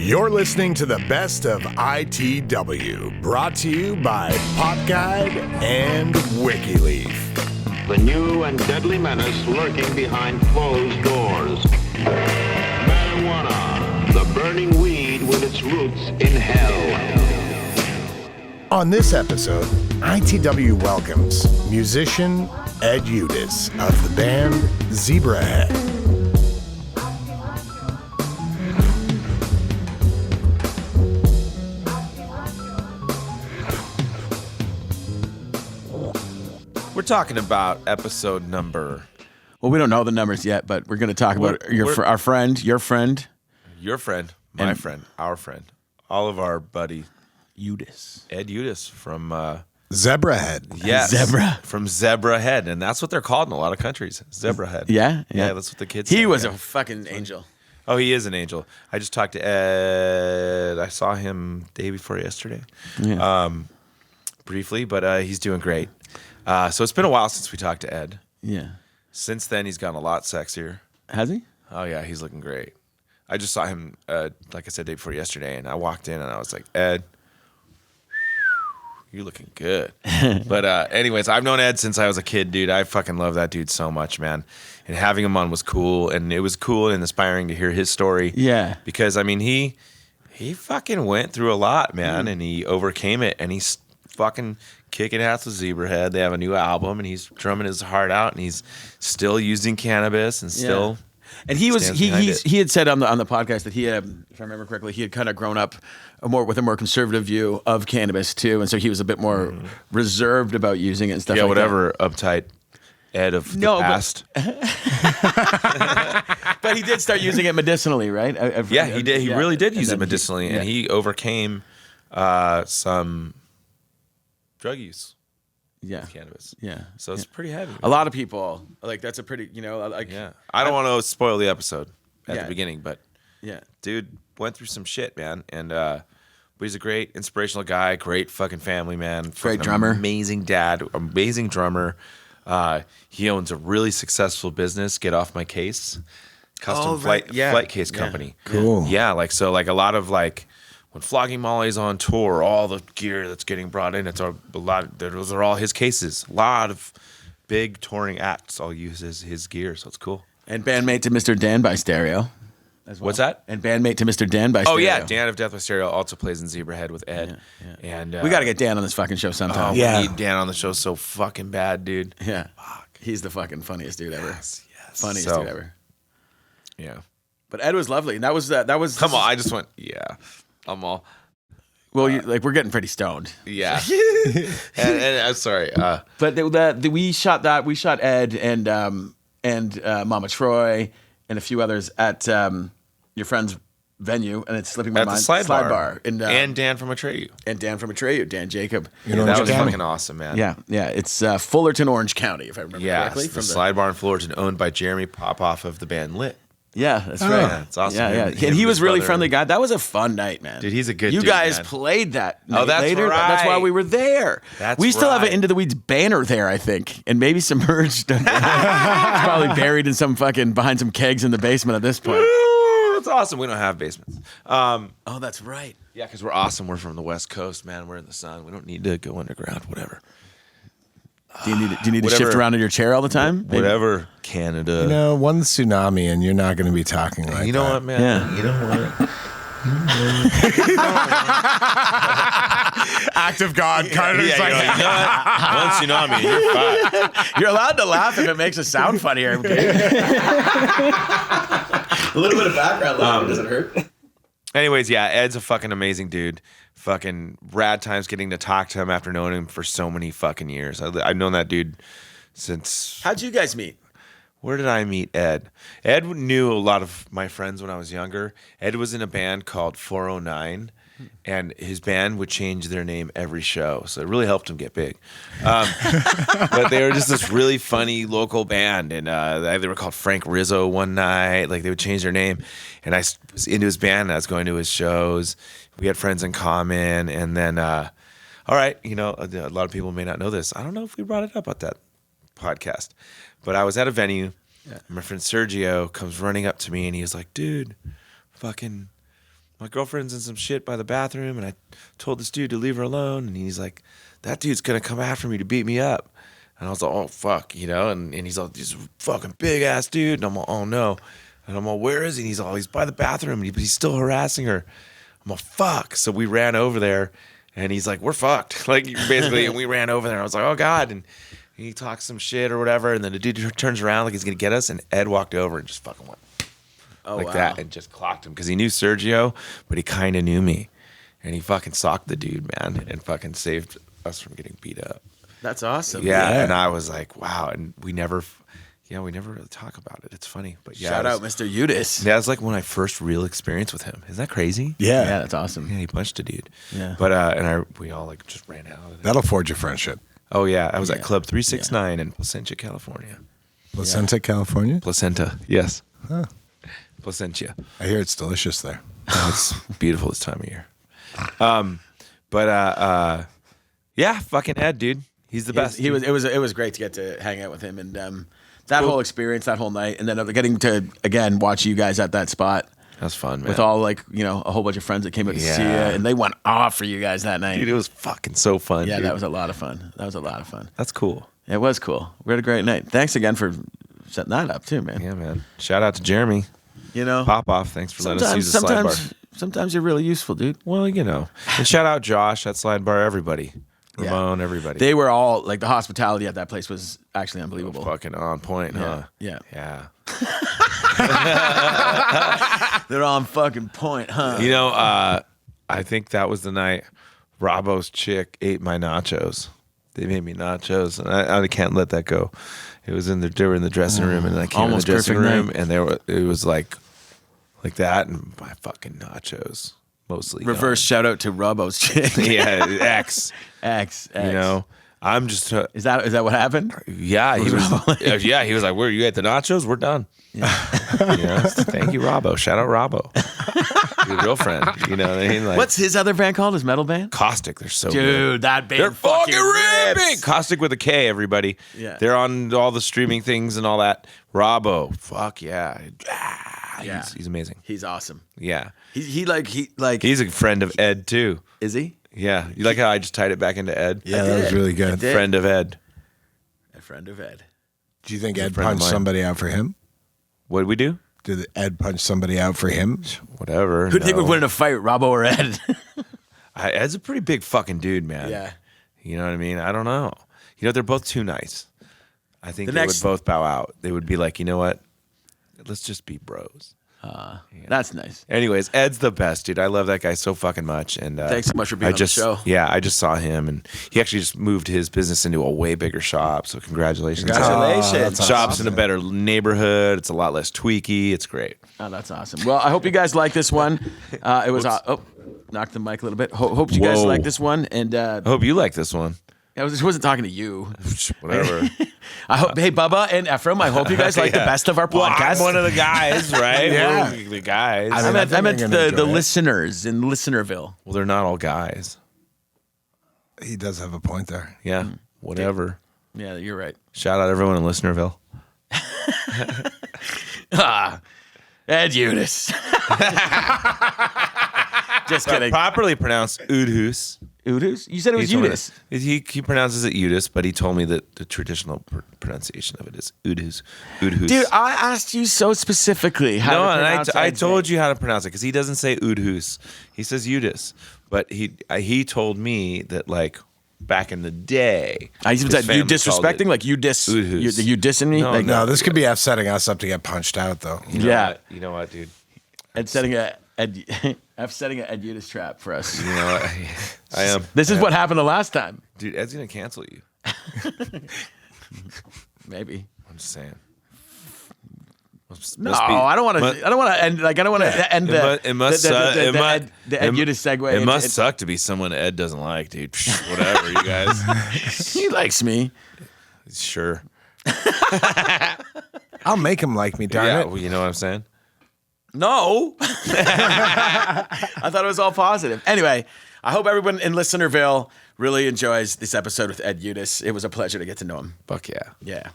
You're listening to the best of ITW, brought to you by Pop Guide and WikiLeaf. The new and deadly menace lurking behind closed doors. Marijuana, the burning weed with its roots in hell. On this episode, ITW welcomes musician Ed Udhus of the band Zebrahead. We're talking about episode number. Well, we don't know the numbers yet, but we're going to talk about our friend, your friend. Your friend, my friend, our friend, all of our buddy, Udhus. Ed Udhus from... Zebrahead. Yes. Zebra. From Zebrahead. And that's what they're called in a lot of countries. Zebrahead. Yeah? Yeah, that's what the kids He say, was yeah. a fucking angel. Oh, he is an angel. I just talked to Ed. I saw him day before yesterday. Yeah. Briefly, but he's doing great. So it's been a while since we talked to Ed. Yeah. Since then, he's gotten a lot sexier. Has he? Oh, yeah, he's looking great. I just saw him, like I said, day before yesterday, and I walked in and I was like, Ed, you're looking good. But anyways, I've known Ed since I was a kid, dude. I fucking love that dude so much, man. And having him on was cool, and it was cool and inspiring to hear his story. Yeah. Because, I mean, he fucking went through a lot, man, and he overcame it, and he's fucking kicking ass with Zebrahead. They have a new album, and he's drumming his heart out, and he's still using cannabis and still... Yeah. And he had said on the podcast that he had, if I remember correctly, he had kind of grown up with a more conservative view of cannabis too, and so he was a bit more reserved about using it and stuff. Yeah, like whatever uptight Ed of the past. But he did start using it medicinally, right? Yeah, he did. He really did use it then medicinally, and he overcame some drug use. Yeah, Cannabis. yeah. So it's pretty heavy. A lot of people that's a pretty, like Yeah. I don't want to spoil the episode at the beginning, but yeah. dude went through some shit, man. And but he's a great inspirational guy, great fucking family man, Great fucking drummer. amazing dad, amazing drummer. He owns a really successful business, Get Off My Case, custom flight case company. Cool. Yeah, like a lot of when Flogging Molly's on tour, all the gear that's getting brought in, it's a lot. Those are all his cases. A lot of big touring acts all use his gear, so it's cool. And bandmate to Mr. Dan by Stereo. As well. What's that? And bandmate to Mr. Dan by Stereo. Oh yeah, Dan of Death by Stereo also plays in Zebrahead with Ed. Yeah. And We got to get Dan on this fucking show sometime. we need Dan on the show so fucking bad, dude. Yeah. He's the fucking funniest dude ever. Yes. Funniest dude ever. Yeah. But Ed was lovely. And that was Come on, I just went. Yeah, I'm all. Well, we're getting pretty stoned. Yeah. and I'm sorry. But we shot that. We shot Ed and Mama Troy and a few others at your friend's venue, and it's slipping my At mind. the Slide Bar. And Dan from Atreyu. And Dan from Atreyu, Dan Jacob. That was fucking awesome, man. Yeah. It's Fullerton, Orange County, if I remember correctly. The Slide Bar in Fullerton, owned by Jeremy Popoff of the band Lit. Yeah, that's right. Yeah, it's awesome. Yeah. Him And he was his really brother. friendly guy. That was a fun night, man. Dude, he's a good You dude, guys man. played that Oh, night that's later. right. That's why we were there. We still have an right. Into the Weeds banner there, I think, and maybe some merch. It's probably buried in some fucking behind some kegs in the basement at this point. That's awesome. We don't have basements. Oh, that's right. Yeah, because we're awesome. We're from the West Coast, man. We're in the sun. We don't need to go underground. Whatever. Do you need to shift around in your chair all the time? Maybe? Whatever, Canada. You know, one tsunami and you're not going to be talking like that. You know what, man? Yeah. You know what? Act of God, kind of You know what? One tsunami, you're fine. You're allowed to laugh if it makes it sound funnier. Okay? A little bit of background laughing doesn't hurt. Anyways, yeah, Ed's a fucking amazing dude. Fucking rad times getting to talk to him after knowing him for so many fucking years. I've known that dude since... How'd you guys meet? Where did I meet Ed? Ed knew a lot of my friends when I was younger. Ed was in a band called 409, and his band would change their name every show, so it really helped him get big. But they were just this really funny local band, and they were called Frank Rizzo one night. Like, they would change their name, and I was into his band, and I was going to his shows. We had friends in common, and then, all right, a lot of people may not know this. I don't know if we brought it up at that podcast, but I was at a venue. Yeah. And my friend Sergio comes running up to me, and he was like, dude, fucking my girlfriend's in some shit by the bathroom, and I told this dude to leave her alone, and he's like, that dude's gonna come after me to beat me up. And I was like, oh, fuck, and he's all, this fucking big ass dude. And I'm all, oh no. And I'm all, where is he? And he's all, he's by the bathroom, but he's still harassing her. I'm all, fuck. So we ran over there, and he's like, we're fucked. Like, basically, and we ran over there. And I was like, oh God. And he talks some shit or whatever. And then the dude turns around like he's gonna get us. And Ed walked over and just fucking went that and just clocked him. Because he knew Sergio, but he kind of knew me. And he fucking socked the dude, man, and fucking saved us from getting beat up. That's awesome. Yeah, and I was like, wow. And we never really talk about it. It's funny. But yeah, shout out Mr. Udhus. Yeah, it was like when I first real experience with him. Isn't that crazy? Yeah, that's awesome. Yeah, he punched a dude. Yeah. But we all like just ran out. That'll forge a friendship. Oh yeah, I was at Club 369 in Placentia, California. Placenta, California? Placenta, yes. Huh. Placentia. I hear it's delicious there. Oh, it's beautiful this time of year. Yeah, fucking Ed, dude. He's the best. It was great to get to hang out with him, and that whole experience, that whole night, and then getting to again watch you guys at that spot. That was fun, man. With all a whole bunch of friends that came out to see you, and they went off for you guys that night. Dude, it was fucking so fun. Yeah, dude. that was a lot of fun. That's cool. It was cool. We had a great night. Thanks again for setting that up too, man. Yeah, man. Shout out to Jeremy. Pop off. Thanks for letting us use the slide bar. Sometimes you're really useful, dude. Well, and shout out Josh at Slide Bar. Everybody. Ramon, everybody. They were all like the hospitality at that place was actually unbelievable. Fucking on point, huh? Yeah. They're on fucking point, huh? I think that was the night Robbo's chick ate my nachos. They made me nachos, and I can't let that go. It was they were in the dressing room, and I came in the dressing room, and it was like that, and my fucking nachos. Mostly reverse shout out to Robbo's chick. Yeah, X. I'm just. Is that what happened? Yeah, he was. Yeah, he was like, "Where you at the nachos? We're done." Yeah. Thank you, Robbo. Shout out Robbo. Your real friend. You know what I mean? Like, what's his other band called? His metal band? Caustic. They're so dude. Good. That band. They're fucking ripping. Caustic with a K. Everybody. Yeah. They're on all the streaming things and all that. Robbo. Fuck yeah. He's amazing. He's awesome. Yeah. He's a friend of Ed too. Is he? Yeah. You like how I just tied it back into Ed? Yeah, that was really good. Friend of Ed. A friend of Ed. Do you think Ed punched somebody out for him? What did we do? Did Ed punch somebody out for him? Whatever. Who do you think would win in a fight, Robbo or Ed? Ed's a pretty big fucking dude, man. Yeah. You know what I mean? I don't know. They're both too nice. I think they would both bow out. They would be like, you know what? Let's just be bros. That's nice. Anyways, Ed's the best, dude. I love that guy so fucking much. And thanks so much for being on the show. Yeah, I just saw him, and he actually just moved his business into a way bigger shop. So congratulations! Congratulations! Shop's in a better neighborhood. It's a lot less tweaky. It's great. Oh, that's awesome. Well, I hope you guys like this one. It was knocked the mic a little bit. Hope you guys like this one, and I hope you like this one. I wasn't talking to you. Whatever. I hope. Hey, Bubba and Ephraim, I hope you guys like the best of our podcast. I'm one of the guys, right? Yeah. We're the guys. I meant the listeners in Listenerville. Well, they're not all guys. He does have a point there. Yeah. Whatever. Yeah, you're right. Shout out everyone in Listenerville. Ed Udhus. Just kidding. Properly pronounced Udhus. Udhus? You said it was Udhus. He pronounces it Udhus, but he told me that the traditional pronunciation of it is Udhus. Udhus. Dude, I asked you so specifically how to pronounce it. I told you how to pronounce it because he doesn't say Udhus. He says Udhus. But he told me that like back in the day. I even said you disrespecting, like you dissing me. No, this could be F setting us up to get punched out though. You know what, dude? Ed setting a Ed Udhus trap for us. You know what? I am. This is what happened the last time. Dude, Ed's gonna cancel you. Maybe. I'm just saying. I don't want to. I don't want to end. Like I don't want to end the Ed Udhus segue. It must suck to be someone Ed doesn't like, dude. Whatever, you guys. He likes me. Sure. I'll make him like me, darn it. Well, you know what I'm saying? No. I thought it was all positive. Anyway, I hope everyone in Listenerville really enjoys this episode with Ed Udhus. It was a pleasure to get to know him. Fuck yeah. Yeah.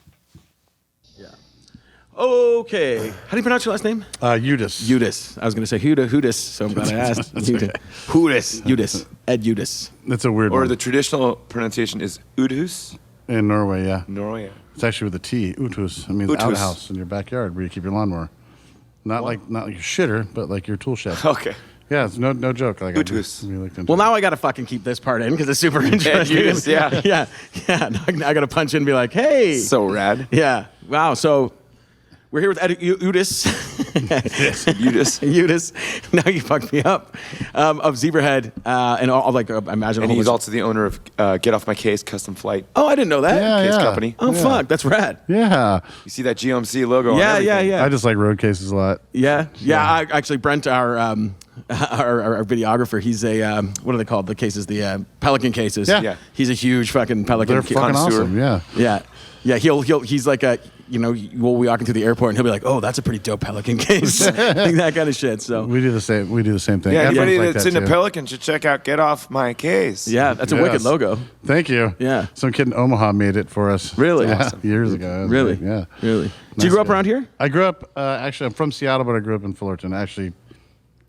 Okay. How do you pronounce your last name? Udhus. Udhus. I was going to say Hudus, so I'm glad I asked. Udhus. Ed Udhus. That's a weird Or one. the traditional pronunciation is Udhus. In Norway, yeah. Norway. It's actually with a T. Udhus. I mean, Udhus. outhouse in your backyard where you keep your lawnmower. Not like your shitter, but like your tool shed. Okay. Yeah, it's no joke. Like Udhus. Well, Now I got to fucking keep this part in because it's super interesting. Udhus, yeah. Yeah. Now I got to punch in and be like, hey. So rad. Yeah. Wow. So we're here with Ed Udhus. Udhus. Udhus. Now you fucked me up. Of Zebrahead. And all like, I imagine. And a whole he's bunch- also the owner of Get Off My Case Custom Flight Oh, I didn't know that. Yeah, Case yeah. Company. Oh, Yeah. fuck. That's rad. Yeah. You see that GMC logo on Yeah, everything. yeah. I just like road cases a lot. Yeah. I actually, Brent, our videographer, he's a, what are they called? The cases, the Pelican cases. Yeah. He's a huge fucking Pelican They're fucking connoisseur. awesome. Yeah. Yeah. Yeah, he's like a, we'll be walking through the airport and he'll be like, oh, that's a pretty dope Pelican case. Like that kind of shit. So We do the same. We do the same thing. Yeah, Everyone's anybody like that's that, into too. Pelican should check out Get Off My Case. yeah, that's a Yes. wicked logo. Thank you. Yeah. Some kid in Omaha made it for us. Really? Yeah, Awesome. years ago. It was Really? great, yeah. Really. Did you Nice grow up guy. around here? I grew up. Actually, I'm from Seattle, but I grew up in Fullerton. Actually,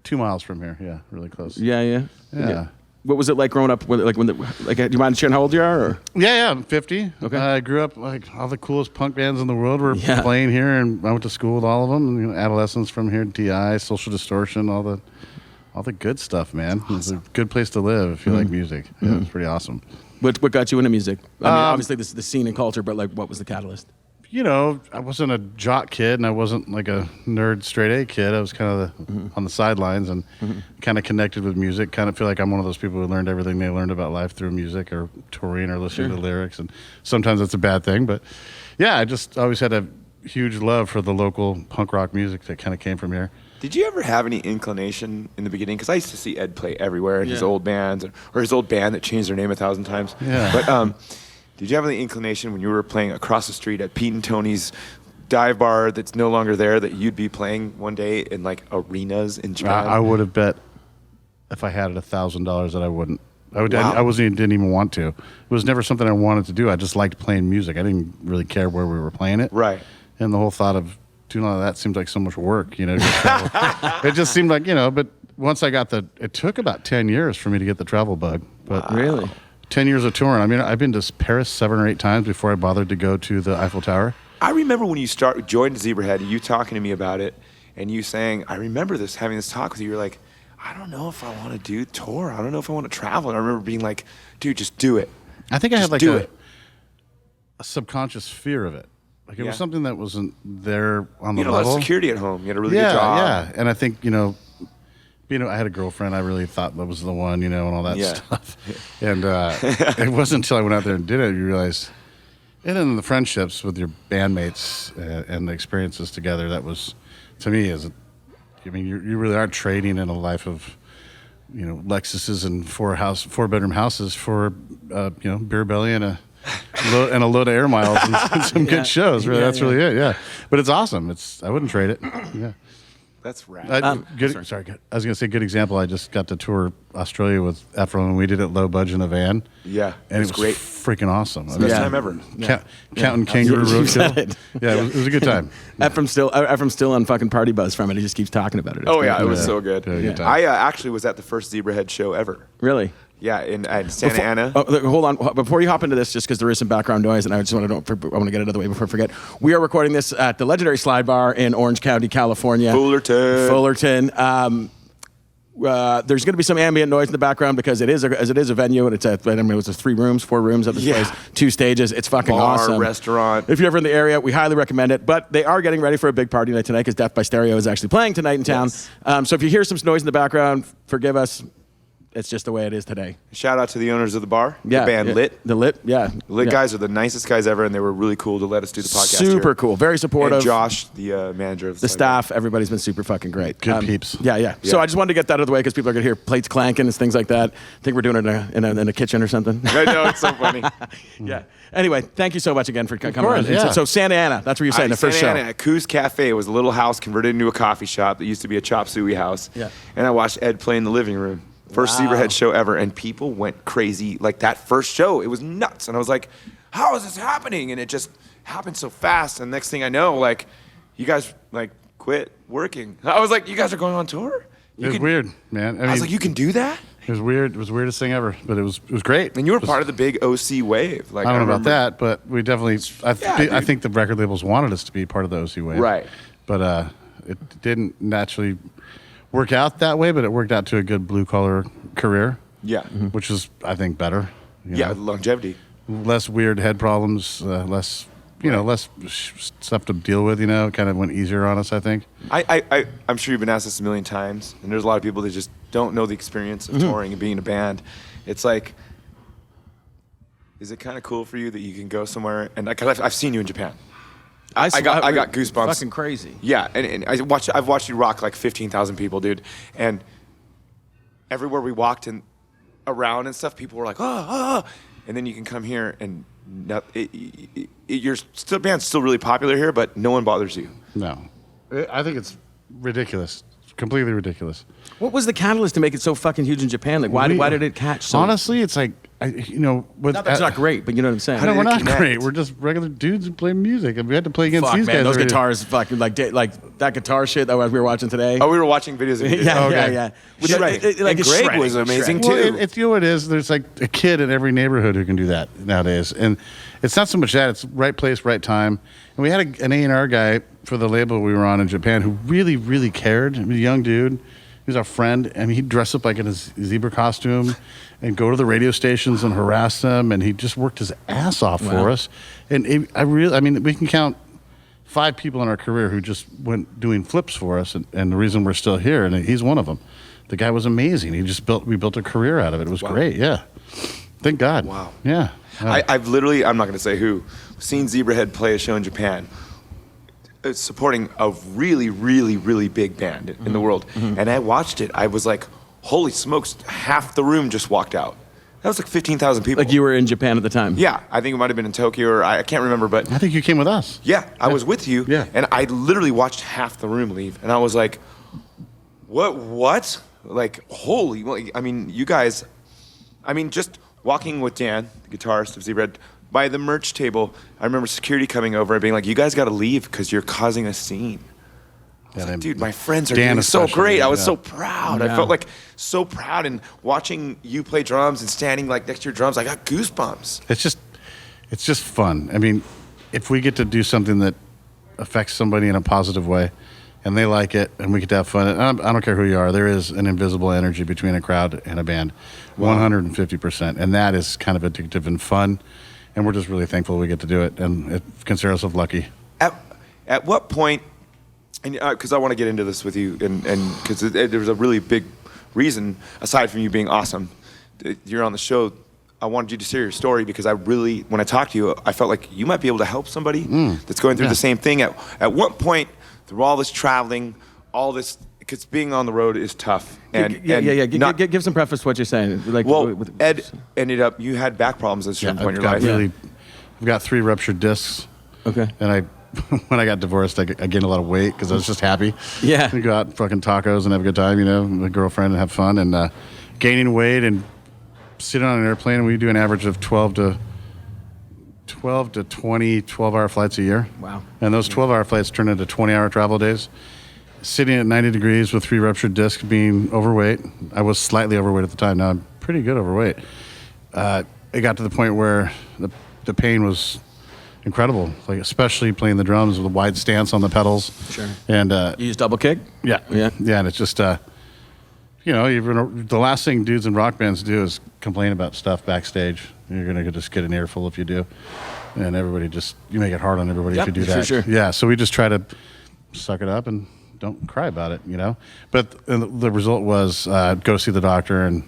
2 miles from here. Yeah, really close. Yeah. What was it like growing up? Do you mind sharing how old you are? Or? Yeah, I'm 50. Okay. I grew up like all the coolest punk bands in the world were Yeah. playing here, and I went to school with all of them. You know, Adolescents from here, DI, Social Distortion, all the good stuff, man. It's a good place to live if you like music. Yeah, it's pretty awesome. What got you into music? I mean, obviously this is the scene and culture, but like, what was the catalyst? You know, I wasn't a jock kid, and I wasn't like a nerd straight A kid. I was kind of on the sidelines and kind of connected with music. Kind of feel like I'm one of those people who learned everything they learned about life through music or touring or listening to lyrics. And sometimes that's a bad thing, but yeah, I just always had a huge love for the local punk rock music that kind of came from here. Did you ever have any inclination in the beginning? Because I used to see Ed play everywhere in his old bands, or his old band that changed their name 1,000 times. Yeah. But did you have any inclination when you were playing across the street at Pete and Tony's dive bar that's no longer there that you'd be playing one day in like arenas in Japan? I would have bet if I had it $1,000 that I wouldn't. Wow. Didn't even want to. It was never something I wanted to do. I just liked playing music. I didn't really care where we were playing it. Right. And the whole thought of doing all of that seemed like so much work, to travel. It just seemed like, but once I got it took about 10 years for me to get the travel bug. But Really? 10 years of touring. I mean, I've been to Paris 7 or 8 times before I bothered to go to the Eiffel Tower. I remember when you joined Zebrahead, you talking to me about it, and you saying, I remember having this talk with you. You're like, I don't know if I want to do tour. I don't know if I want to travel. And I remember being like, dude, just do it. I think I had like do it. a subconscious fear of it. Like it Yeah. was something that wasn't there on the You had a lot level. of security at home. You had a really good job. Yeah, and I think I had a girlfriend. I really thought that was the one, and all that Yeah. stuff. And it wasn't until I went out there and did it, you realize. And then the friendships with your bandmates and the experiences together. That was, to me, you really are trading in a life of, Lexuses and 4-bedroom houses for, beer belly and a load of air miles and some good shows. Really, that's really it. Yeah, but it's awesome. I wouldn't trade it. Yeah. That's rad. Sorry. I was going to say good example. I just got to tour Australia with Ephraim, and we did it low budget in a van. Yeah, and it was great. Freaking awesome. Best time ever. Counting kangaroo You said roadkill. it. Yeah, it was a good time. Ephraim's still on fucking party buzz from it. He just keeps talking about it. It's Oh, great. yeah, it was Yeah. so good. Yeah, good time. I actually was at the first Zebrahead show ever. Really? Yeah, in Santa Ana. Look, hold on. Before you hop into this, just because there is some background noise, and I just want to get it out of the way before I forget. We are recording this at the legendary Slide Bar in Orange County, California. Fullerton. There's going to be some ambient noise in the background because it is a venue, and it was 4 rooms at this place, 2 stages. It's fucking Bar, awesome. restaurant. If you're ever in the area, we highly recommend it. But they are getting ready for a big party night tonight because Death by Stereo is actually playing tonight in town. Yes. So if you hear some noise in the background, forgive us. It's just the way it is today. Shout out to the owners of the bar. Yeah, the band Lit. The Lit, yeah. Lit yeah. guys are the nicest guys ever, and they were really cool to let us do the podcast Super here. cool. Very supportive. And Josh, the manager of The Slide Bar. staff, everybody's been super fucking great. Good peeps. Yeah. So I just wanted to get that out of the way because people are going to hear plates clanking and things like that. I think we're doing it in a kitchen or something. I know, it's so funny. Yeah. Anyway, thank you so much again for coming course, on. yeah. So Santa Ana, that's where you're saying the first Santa show. Ana, Coos Cafe was a little house converted into a coffee shop that used to be a chop suey house. Yeah. And I watched Ed play in the living room. First Wow. Zebrahead show ever, and people went crazy. Like that first show, it was nuts. And I was like, how is this happening? And it just happened so fast. And next thing I know, like, you guys like quit working. I was like, you guys are going on tour? It was weird, man. I was like, you can do that? It was weird. It was the weirdest thing ever, but it was great. And you were part of the big OC wave. Like I don't know about that, but we definitely. I dude. think the record labels wanted us to be part of the OC wave, Right. But it didn't naturally work out that way. But it worked out to a good blue collar career. Yeah. Which is, I think, better. you Yeah, know? longevity. Less weird head problems, less less stuff to deal with. Kind of went easier on us, I think. I'm sure you've been asked this a million times, and there's a lot of people that just don't know the experience of touring and being in a band. It's like, is it kind of cool for you that you can go somewhere and cause I've seen you in Japan. I got goosebumps. Fucking crazy. Yeah, and I've watched you rock like 15,000 people, dude, and everywhere we walked and around and stuff, people were like, oh, and then you can come here and your band's still really popular here, but no one bothers you. No, I think it's ridiculous, completely ridiculous. What was the catalyst to make it so fucking huge in Japan? Like, why did it catch so? Honestly, it's like, not that it's not great, but you know what I'm saying. I know we're not great. We're just regular dudes who play music, and we had to play against these guys. Those guitars, fucking like that guitar shit that we were watching today. Oh, we were watching videos of you. Yeah. And Greg was amazing too. Well, it's what it is. There's like a kid in every neighborhood who can do that nowadays, and it's not so much that, it's right place, right time. And we had an A&R guy for the label we were on in Japan who really, really cared. He was a young dude. He was our friend, and he'd dress up like in his zebra costume and go to the radio stations and harass them, and he just worked his ass off for us. And we can count 5 people in our career who just went doing flips for us, and the reason we're still here, and he's one of them. The guy was amazing. We built a career out of it. It was great, yeah. Thank God. Wow. Yeah. I've literally, I'm not going to say who, seen Zebrahead play a show in Japan supporting a really, really, really big band in the world. And I watched it. I was like, holy smokes, half the room just walked out. That was like 15,000 people. Like you were in Japan at the time? Yeah. I think it might have been in Tokyo, or I can't remember, but I think you came with us. Yeah, I was with you. Yeah. And I literally watched half the room leave. And I was like, what? Like, holy, I mean, you guys, just walking with Dan, the guitarist of Zebrahead, by the merch table, I remember security coming over and being like, you guys got to leave because you're causing a scene. I was like, dude, my friends are doing so great. I was so proud. I felt like so proud. And watching you play drums and standing like next to your drums, I got goosebumps. It's just fun. I mean, if we get to do something that affects somebody in a positive way, and they like it, and we get to have fun. And I don't care who you are. There is an invisible energy between a crowd and a band, 150%. And that is kind of addictive and fun. And we're just really thankful we get to do it, and consider ourselves lucky. At what point, and because I want to get into this with you, and because there's a really big reason, aside from you being awesome, you're on the show. I wanted you to share your story because when I talked to you, I felt like you might be able to help somebody that's going through the same thing. At what point, through all this traveling, all this, because being on the road is tough. Give some preface to what you're saying. Ed ended up, you had back problems at a certain point in your life. I've got 3 ruptured discs. Okay. And when I got divorced, I gained a lot of weight because I was just happy. Yeah. We go out fucking tacos and have a good time, with a girlfriend and have fun. And gaining weight and sitting on an airplane, we do an average of 12 to 20 12-hour flights a year. Wow. And those 12-hour flights turn into 20-hour travel days. Sitting at 90 degrees with 3 ruptured discs, being overweight. I was slightly overweight at the time. Now I'm pretty good overweight. It got to the point where the pain was incredible, like especially playing the drums with a wide stance on the pedals. Sure. And you use double kick? Yeah. And it's just the last thing dudes in rock bands do is complain about stuff backstage. You're gonna just get an earful if you do, and everybody you make it hard on everybody if you do that. For sure. Yeah. So we just try to suck it up and don't cry about it, But the result was go see the doctor and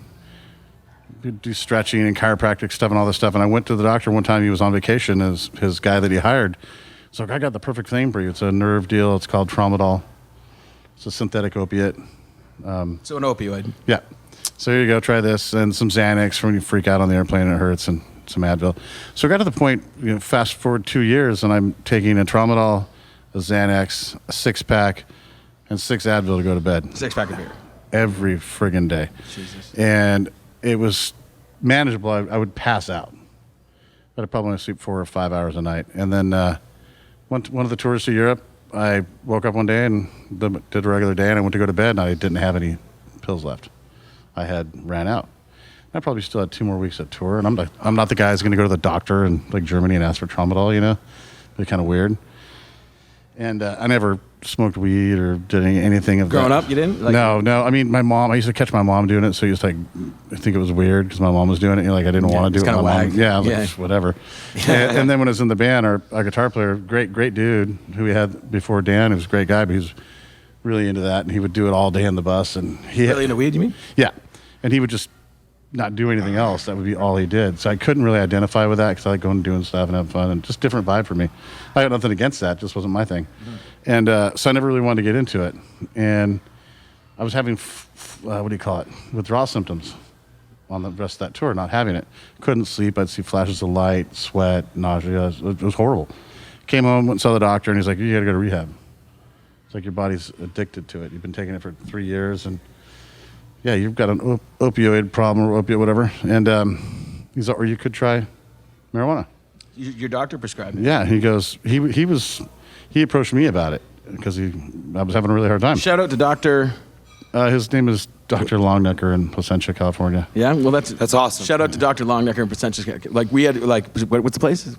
do stretching and chiropractic stuff and all this stuff. And I went to the doctor one time. He was on vacation. His guy that he hired. So I got the perfect thing for you. It's a nerve deal. It's called Tramadol. It's a synthetic opiate. So an opioid. Yeah. So here you go. Try this and some Xanax when you freak out on the airplane and it hurts, and some Advil. So I got to the point. Fast forward 2 years, and I'm taking a Tramadol, a Xanax, a 6-pack, and 6 Advil to go to bed. 6-pack of beer. Every friggin' day. Jesus. And it was manageable. I would pass out. I'd probably only sleep 4 or 5 hours a night. And then went to one of the tours to Europe, I woke up one day and did a regular day, and I went to go to bed, and I didn't have any pills left. I had ran out. I probably still had 2 more weeks of tour, and I'm not the guy who's going to go to the doctor in like Germany and ask for tramadol, you know? It's kind of weird. And I never smoked weed or did anything of Growing that. up, you didn't? No. I mean, my mom, I used to catch my mom doing it, so I think it was weird because my mom was doing it. You know, like, I didn't want to do it. It's kind of wag. Yeah, I was like, whatever. And then when I was in the band, our guitar player, great dude who we had before Dan, he was a great guy, but he was really into that, and he would do it all day in the bus. And he Really into weed, you mean? Yeah. And he would just not do anything else. That would be all he did. So I couldn't really identify with that because I like going and doing stuff and having fun, and just different vibe for me. I got nothing against that. Just wasn't my thing. And so I never really wanted to get into it. And I was having, withdrawal symptoms on the rest of that tour, not having it. Couldn't sleep. I'd see flashes of light, sweat, nausea. It was horrible. Came home, went and saw the doctor, and he's like, you got to go to rehab. It's like your body's addicted to it. You've been taking it for 3 years, and yeah, you've got an opioid problem or opiate, whatever. And he's like, or you could try marijuana. Your doctor prescribed it. Yeah, he goes. He approached me about it because I was having a really hard time. Shout out to Dr. His name is Dr. Longnecker in Placentia, California. Yeah, well, that's awesome. Shout out to Dr. Longnecker in Placentia. Like, we had, like, what's the place?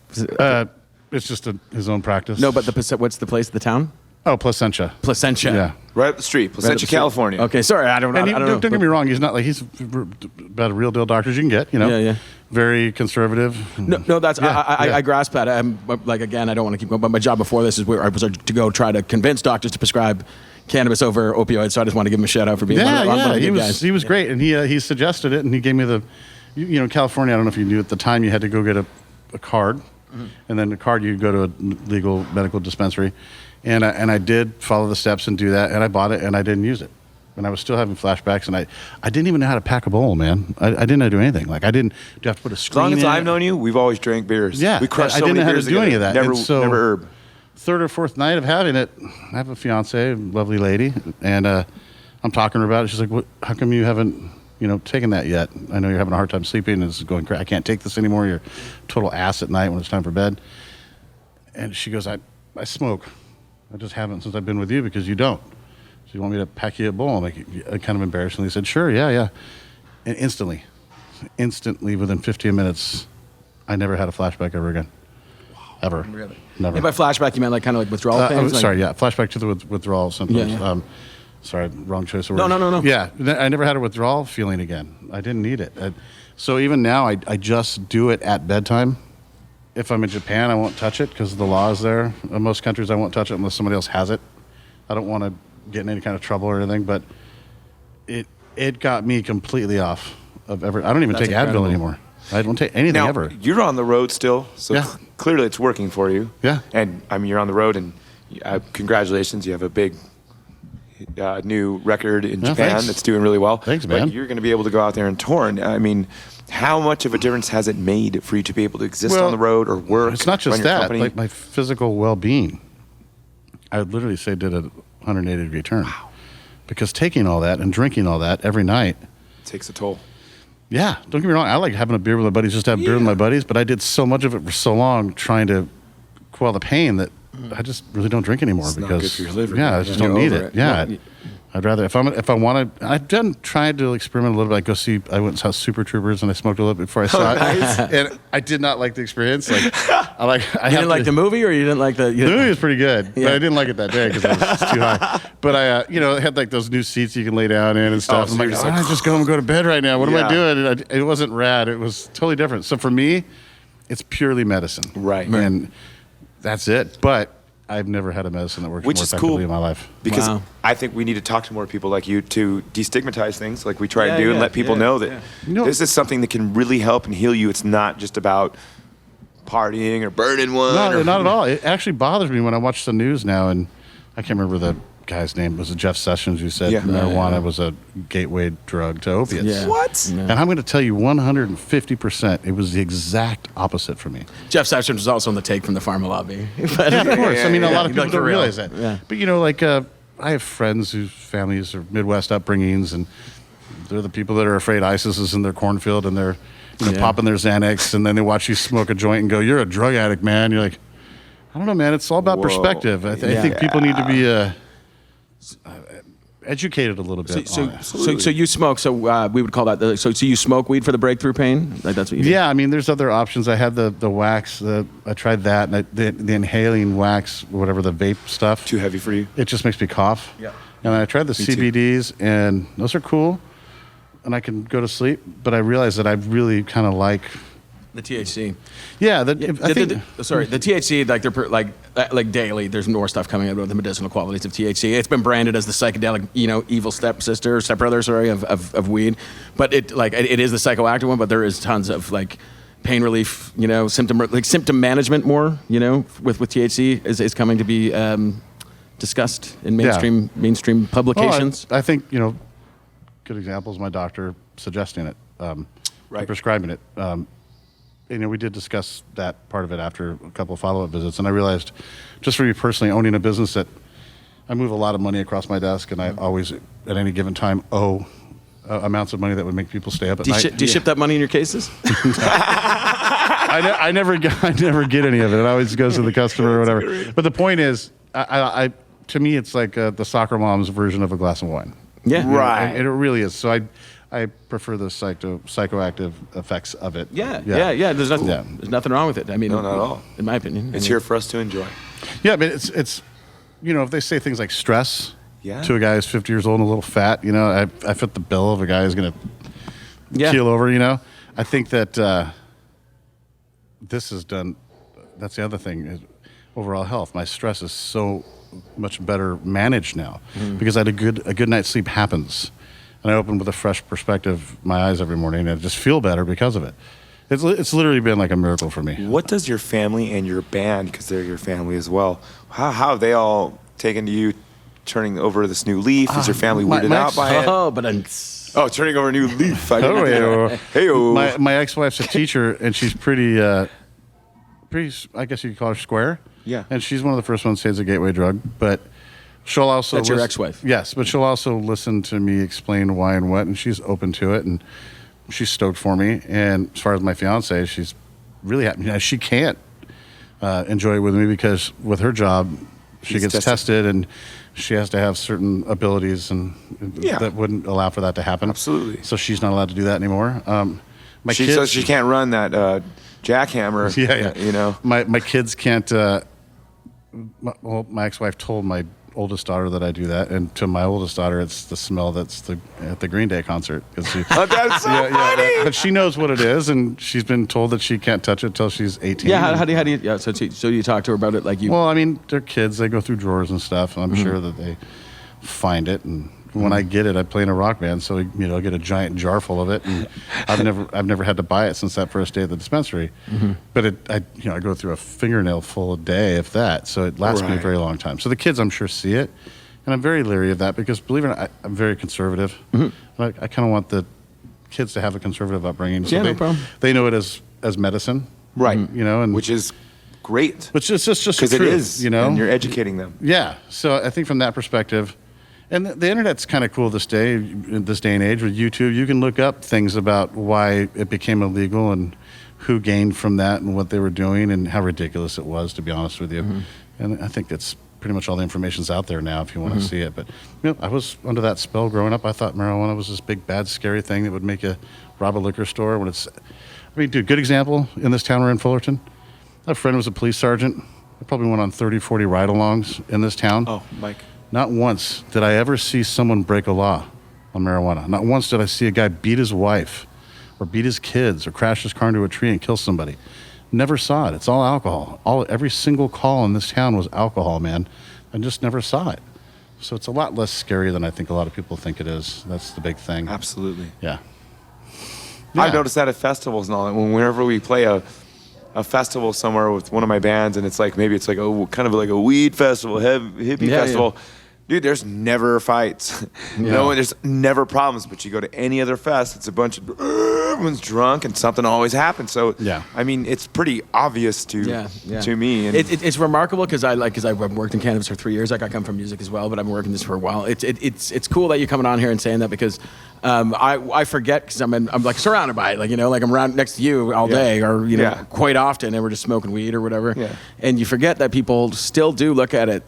It's just his own practice. No, but what's the place, the town? Oh, Placentia. Placentia. Yeah. Right up the street, Placentia, California. Okay, sorry, I don't know. Don't get me wrong. He's not like he's about a real deal doctor as you can get. You know. Yeah. Very conservative. No, that's I grasp that. Like, again, I don't want to keep going, but my job before this is where I was to go try to convince doctors to prescribe cannabis over opioids. So I just want to give him a shout out for being one of the good guys. He was great, and he suggested it, and he gave me the, you know, California. I don't know if you knew at the time you had to go get a card, and then the card you go to a legal medical dispensary, and I did follow the steps and do that, and I bought it, and I didn't use it. And I was still having flashbacks, and I didn't even know how to pack a bowl, man. I didn't know how to do anything. Like, I didn't. Do you have to put a screen in? As long as I've known you, we've always drank beers. Yeah, we crushed I so didn't many know how beers to do any of that. Never herb. Third or fourth night of having it, I have a fiance, lovely lady, and I'm talking to her about it. She's like, how come you haven't, taken that yet? I know you're having a hard time sleeping. It's going crazy. I can't take this anymore. You're total ass at night when it's time for bed. And she goes, I smoke. I just haven't since I've been with you because you don't. So you want me to pack you a bowl? I'm like, kind of embarrassingly said, sure, yeah. And instantly, within 15 minutes, I never had a flashback ever again. Wow. Ever. Really? Never. And by flashback, you meant like kind of like withdrawal things? Sorry, yeah. Flashback to the withdrawal symptoms. Yeah. Sorry, wrong choice of words. No. Yeah, I never had a withdrawal feeling again. I didn't need it. So even now, I just do it at bedtime. If I'm in Japan, I won't touch it because the law is there. In most countries, I won't touch it unless somebody else has it. I don't want to get in any kind of trouble or anything, but it got me completely off of ever. I don't even take Advil anymore. I don't take anything ever. You're on the road still, so clearly it's working for you. Yeah. And I mean, you're on the road, and congratulations, you have a big new record in Japan that's doing really well. Thanks, man. But you're going to be able to go out there and tour. And I mean, how much of a difference has it made for you to be able to exist on the road or work? It's not just run your that. company? Like my physical well-being, I would literally say did a 180-degree turn. Wow. Because taking all that and drinking all that every night takes a toll. Yeah, don't get me wrong. I like having a beer with my buddies, just to have beer with my buddies. But I did so much of it for so long, trying to quell the pain that I just really don't drink anymore because not good for your liver. Yeah, I just don't need it. Yeah, I'd rather if I wanted. I've tried to experiment a little bit. I went and saw Super Troopers and I smoked a little bit before I saw it, and I did not like the experience. Like, I didn't like the movie, or you didn't like the movie was pretty good, but I didn't like it that day because it was too high. But it had like those new seats you can lay down in and stuff. So I'm like, why don't I just go home and go to bed right now? What am I doing? And it wasn't rad. It was totally different. So for me, it's purely medicine, right? And that's it. But I've never had a medicine that works more effectively in my life. Because I think we need to talk to more people like you to destigmatize things like we try to do and let people know that this is something that can really help and heal you. It's not just about partying or burning one. No, not at all. It actually bothers me when I watch the news now, and I can't remember the guy's name. Was it Jeff Sessions who said marijuana was a gateway drug to opiates? Yeah. What? Yeah. And I'm going to tell you 150%, it was the exact opposite for me. Jeff Sessions was also on the take from the pharma lobby. But, of course. I mean, a lot of people like don't real. realize that. Yeah. But, I have friends whose families are Midwest upbringings, and they're the people that are afraid ISIS is in their cornfield, and they're popping their Xanax, and then they watch you smoke a joint and go, "You're a drug addict, man." You're like, I don't know, man. It's all about Whoa. perspective. I think people need to be educated a little bit. So you smoke. So we would call that. So you smoke weed for the breakthrough pain. Like that's what you do? Yeah, I mean, there's other options. I had the wax. I tried that, and the inhaling wax, whatever the vape stuff. Too heavy for you? It just makes me cough. Yeah. And I tried the CBDs, and those are cool, and I can go to sleep. But I realized that I really kind of like the THC. Yeah, the THC, like they're like daily. There's more stuff coming out about the medicinal qualities of THC. It's been branded as the psychedelic, evil stepbrother, of weed. But it is the psychoactive one. But there is tons of like pain relief, symptom management more, with THC is coming to be discussed in mainstream publications. I think good example is my doctor suggesting it, and prescribing it. We did discuss that part of it after a couple of follow-up visits, and I realized, just for me personally, owning a business, that I move a lot of money across my desk, and I always, at any given time, owe amounts of money that would make people stay up at night. Do you ship that money in your cases? I never get any of it. It always goes to the customer or whatever. Great. But the point is, to me, it's like the soccer mom's version of a glass of wine. Yeah, right. It really is. So I prefer the psychoactive effects of it. Yeah. There's nothing wrong with it. I mean, no, not at all. In my opinion, it's here for us to enjoy. Yeah, but it's if they say things like stress to a guy who's 50 years old and a little fat, I fit the bill of a guy who's going to keel over. I think that this has done. That's the other thing. Is overall health. My stress is so much better managed now because I had a good night's sleep happens. And I open with a fresh perspective, my eyes every morning, and I just feel better because of it. It's literally been like a miracle for me. What does your family and your band, because they're your family as well, how have they all taken to you turning over this new leaf? Is your family weirded out by it? Turning over a new leaf. My ex-wife's a teacher, and she's pretty, I guess you could call her square. Yeah. And she's one of the first ones to say it's a gateway drug, but she'll also That's your ex-wife? Yes, but she'll also listen to me explain why and what, and she's open to it, and she's stoked for me. And as far as my fiance, she's really happy. She can't enjoy it with me because with her job, she gets tested, and she has to have certain abilities and that wouldn't allow for that to happen. Absolutely. So she's not allowed to do that anymore. So she can't run that jackhammer. Yeah. My kids can't. My ex-wife told my oldest daughter that I do that, and to my oldest daughter, it's the smell that's at the Green Day concert. That's so funny. But she knows what it is, and she's been told that she can't touch it till she's 18. Yeah, how do you? Yeah, so do you talk to her about it like you? Well, I mean, they're kids. They go through drawers and stuff, and I'm sure that they find it. And when I get it, I play in a rock band, so I get a giant jar full of it, and I've never had to buy it since that first day at the dispensary. But I go through a fingernail full a day, if that, so it lasts me a very long time. So the kids, I'm sure, see it, and I'm very leery of that because, believe it or not, I'm very conservative. I kind of want the kids to have a conservative upbringing, so no problem. They know it as medicine, right? And which is great, which is just because it is, and you're educating them. Yeah, so I think from that perspective. And the internet's kind of cool in this day and age with YouTube. You can look up things about why it became illegal and who gained from that and what they were doing and how ridiculous it was, to be honest with you. And I think that's pretty much all the information's out there now if you want to see it. But I was under that spell growing up. I thought marijuana was this big, bad, scary thing that would make you rob a liquor store. Dude, good example in this town we're in, Fullerton. A friend was a police sergeant. I probably went on 30, 40 ride-alongs in this town. Oh, Mike. Not once did I ever see someone break a law on marijuana. Not once did I see a guy beat his wife or beat his kids or crash his car into a tree and kill somebody. Never saw it. It's all alcohol. Every single call in this town was alcohol, man. I just never saw it. So it's a lot less scary than I think a lot of people think it is. That's the big thing. Absolutely. Yeah. I've noticed that at festivals and all that. Whenever we play a festival somewhere with one of my bands, and it's like kind of like a weed festival, hippie festival. Dude, there's never fights. No, there's never problems. But you go to any other fest, it's a bunch of everyone's drunk and something always happens. So I mean, it's pretty obvious to me. And it's remarkable because I've worked in cannabis for 3 years. Like I come from music as well, but I've been working this for a while. It's cool that you're coming on here and saying that because I forget because I'm like surrounded by it. Like like I'm around next to you all day or quite often, and we're just smoking weed or whatever. Yeah. And you forget that people still do look at it.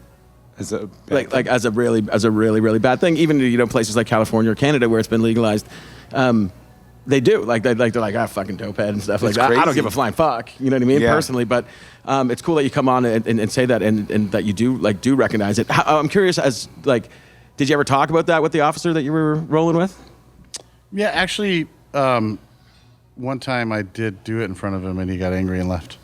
As a as a really bad thing, even places like California or Canada where it's been legalized, they do they're like fucking dopehead and stuff like that. Crazy. I don't give a flying fuck, you know what I mean, personally, but it's cool that you come on and say that and that you do recognize it. I'm curious did you ever talk about that with the officer that you were rolling with? Yeah, actually, one time I did do it in front of him and he got angry and left.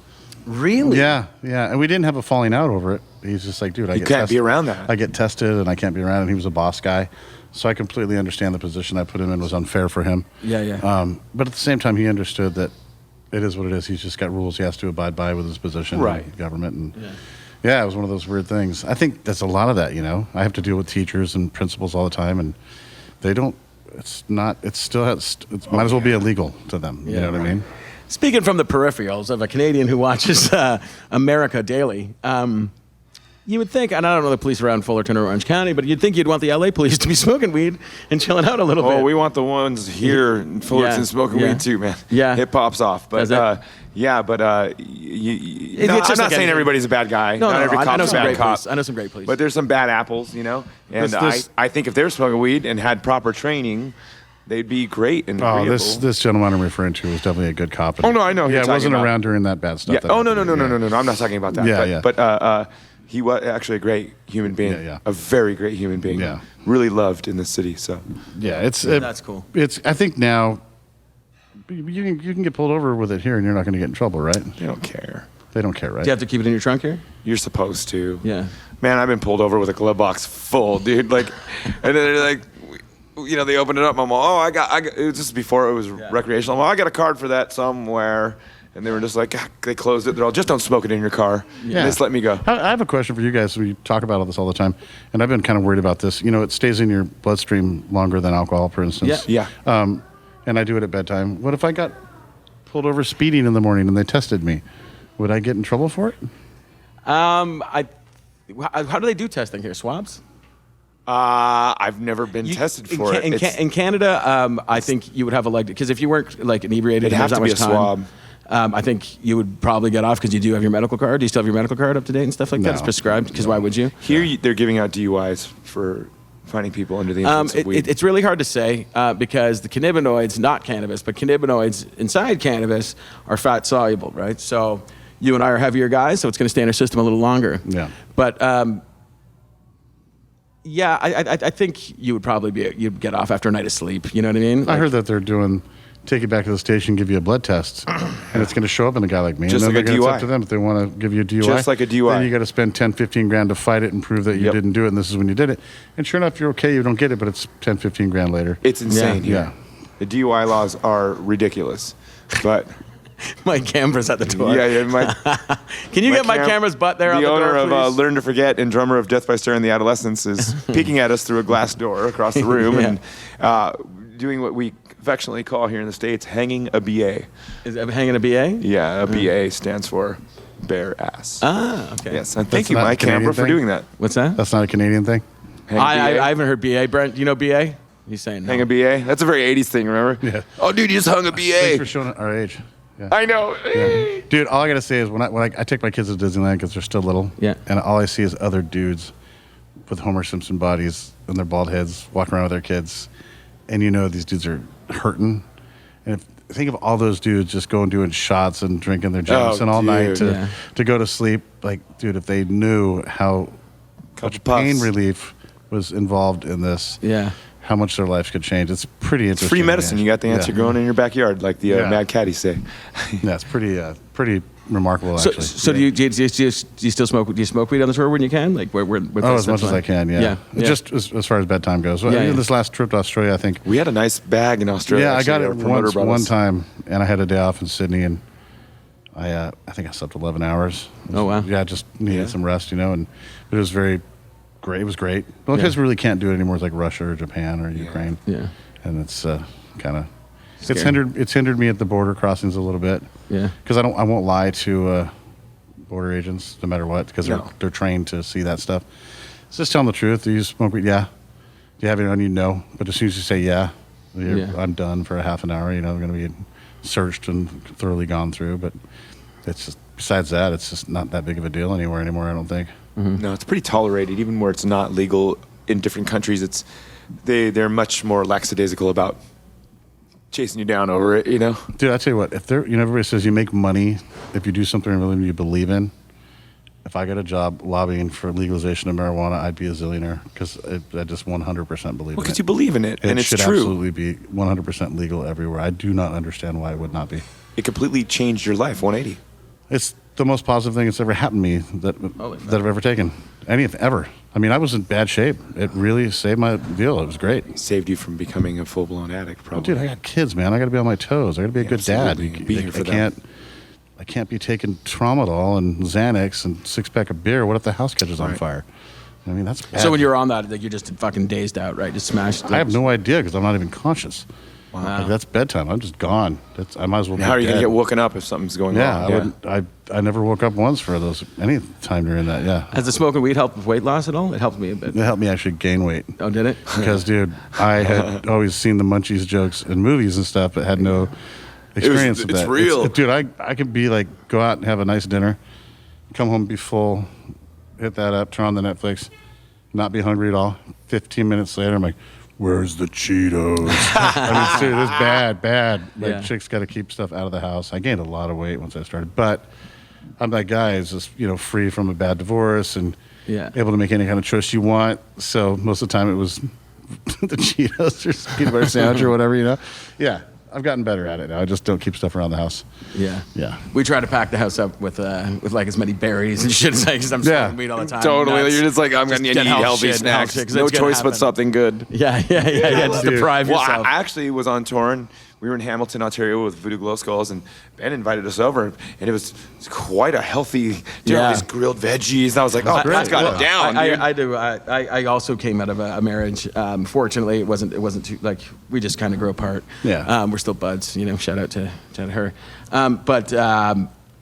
Really? Yeah, and we didn't have a falling out over it. He's just like, dude, you can't be around that. I get tested and I can't be around it. And he was a boss guy. So I completely understand the position I put him in was unfair for him. Yeah. But at the same time, he understood that it is what it is. He's just got rules he has to abide by with his position in government. And it was one of those weird things. I think that's a lot of that, I have to deal with teachers and principals all the time, and they don't, it might as well be illegal to them. You know what I mean? Speaking from the peripherals of a Canadian who watches America daily, you would think, and I don't know the police around Fullerton or Orange County, but you'd think you'd want the LA police to be smoking weed and chilling out a little bit. Oh, we want the ones here in Fullerton smoking weed too, man. Yeah. It pops off. But I'm not saying everybody's a bad guy. Not every cop's a bad cop. I know some great police. But there's some bad apples, And I think if they were smoking weed and had proper training, they'd be great and agreeable. This gentleman I'm referring to was definitely a good cop. Oh, no, I know. Yeah, it wasn't around during that bad stuff. Yeah. Oh, no. I'm not talking about that. But he was actually a great human being. A very great human being. Yeah. Really loved in the city. So that's cool. I think now you can get pulled over with it here and you're not going to get in trouble, right? They don't care. They don't care, right? Do you have to keep it in your trunk here? You're supposed to. Yeah. Man, I've been pulled over with a glove box full, dude. And then they're like, they opened it up. I'm like, it was just before it was recreational. I got a card for that somewhere. And they were just like, they closed it. They're all, just don't smoke it in your car. Yeah. Just let me go. I have a question for you guys. We talk about all this all the time. And I've been kind of worried about this. It stays in your bloodstream longer than alcohol, for instance. Yeah. And I do it at bedtime. What if I got pulled over speeding in the morning and they tested me? Would I get in trouble for it? How do they do testing here? Swabs? I've never been tested for it. In Canada, I think you would have because if you weren't inebriated, it'd have to be a swab. I think you would probably get off because you do have your medical card. Do you still have your medical card up to date and stuff like that? It's prescribed because why would you? Here, they're giving out DUIs for finding people under the influence of weed. It's really hard to say because the cannabinoids, not cannabis, but cannabinoids inside cannabis are fat soluble, right? So you and I are heavier guys, so it's going to stay in our system a little longer. Yeah. But I think you would probably you'd get off after a night of sleep. You know what I mean? I heard that they're doing. Take you back to the station, give you a blood test, and it's going to show up in a guy like me. Just and then like a DUI. It's up to them if they want to give you a DUI. Just like a DUI. Then you got to spend 10, 15 grand to fight it and prove that you didn't do it, and this is when you did it. And sure enough, you're okay, you don't get it, but it's 10, 15 grand later. It's insane here. Yeah. The DUI laws are ridiculous, but... My camera's at the door. Yeah. Can you get my camera's butt there? The on owner the door, of Learn to Forget and drummer of Death by Stir and the Adolescents is peeking at us through a glass door across the room and doing what we affectionately call here in the States hanging a BA. Is that hanging a BA? Yeah, a BA stands for bare ass. Ah, okay. Yes, and thank you, Mike Camera, for doing that. What's that? That's not a Canadian thing? I haven't heard BA. Brent, do you know BA? He's saying no. Hang a BA? That's a very 80s thing, remember? Yeah. Oh, dude, you just hung a BA. Thanks for showing our age. Yeah. I know. Yeah. Dude, all I got to say is when I take my kids to Disneyland because they're still little, and all I see is other dudes with Homer Simpson bodies and their bald heads walking around with their kids, and these dudes are hurting. And think of all those dudes just going doing shots and drinking their Jameson all night to go to sleep. Like, dude, if they knew how much pain relief was involved in this, how much their lives could change. It's pretty interesting. It's free medicine. You got the answer growing in your backyard, like the Mad Caddies say. Yeah, it's pretty remarkable, actually. So do you still smoke? Do you smoke weed on the tour when you can? Like as much as I can. Yeah. Just as far as bedtime goes. This last trip to Australia, I think we had a nice bag in Australia. Yeah, I got it one time, and I had a day off in Sydney, and I think I slept 11 hours. Oh wow. Yeah, I just needed some rest, and it was very great. It was great. Well, because we really can't do it anymore. It's like Russia or Japan or Ukraine. Yeah. And it's kind of Scary. it's hindered me at the border crossings a little bit. Yeah. Because I won't lie to border agents no matter what, because No. they're trained to see that stuff. So just tell them the truth. Do you smoke weed? Yeah. Do you have it on you? No. But as soon as you say yeah, I'm done for a half an hour. They're going to be searched and thoroughly gone through. But it's just, besides that, it's just not that big of a deal anymore. I don't think. No, it's pretty tolerated, even where it's not legal in different countries. They're much more lackadaisical about chasing you down over it. Dude, I tell you what, if everybody says you make money if you do something really you believe in. If I got a job lobbying for legalization of marijuana, I'd be a zillionaire because I just 100% believe in it. Because you believe in it, and it's should true. absolutely be 100% legal everywhere. I do not understand why it would not be. It completely changed your life, 180. It's the most positive thing that's ever happened to me that I've ever taken. Anything, ever. I mean, I was in bad shape. It really saved my deal. It was great. Saved you from becoming a full-blown addict, probably. Dude, I got kids, man. I got to be on my toes. I got to be a good dad. absolutely. Be here for them. I can't be taking Tramadol and Xanax and 6-pack of beer. What if the house catches on Right. fire? I mean, that's bad. So when you were on that, like, you're just fucking dazed out, right? Just smashed. I have no idea because I'm not even conscious. Wow. Like, that's bedtime. I'm just gone. I might as well. How are you going going to to get woken up if something's going Yeah, wrong? I never woke up once for those any time during that. Yeah, Has the smoking weed helped with weight loss at all? It helped me a bit. it helped me actually gain weight. Oh, did it? Because, dude, I had always seen the Munchies jokes in movies and stuff, but had no experience with it's that. real. Dude, I could be like, go out and have a nice dinner, come home, be full, hit that up, turn on the Netflix, not be hungry at all. 15 minutes later, I'm like, where's the Cheetos? I mean, seriously, it's bad. Like, Yeah. chicks got to keep stuff out of the house. I gained a lot of weight once I started, but I'm that guy who's just, free from a bad divorce and Yeah. able to make any kind of choice you want. So most of the time it was the Cheetos or peanut butter sandwich or whatever, Yeah, I've gotten better at it now. I just don't keep stuff around the house. Yeah. Yeah. We try to pack the house up with like as many berries and shit as because I'm Yeah. smoking weed all the time. Totally. Nuts. You're just like, I'm going to Just need get healthy shit, snacks. shit, 'cause No it's gonna choice but happen. something good. Yeah. Just Dude. deprive Well, yourself. I actually was on tour, and we were in Hamilton, Ontario with Voodoo Glow Skulls, and Ben invited us over, and it was quite a healthy, Yeah. these grilled veggies. And I was like, oh, Ben's got it down, dude. I do. I also came out of a marriage. Fortunately, it wasn't too like we just kind of grew apart. Yeah. We're still buds. Shout out to her. But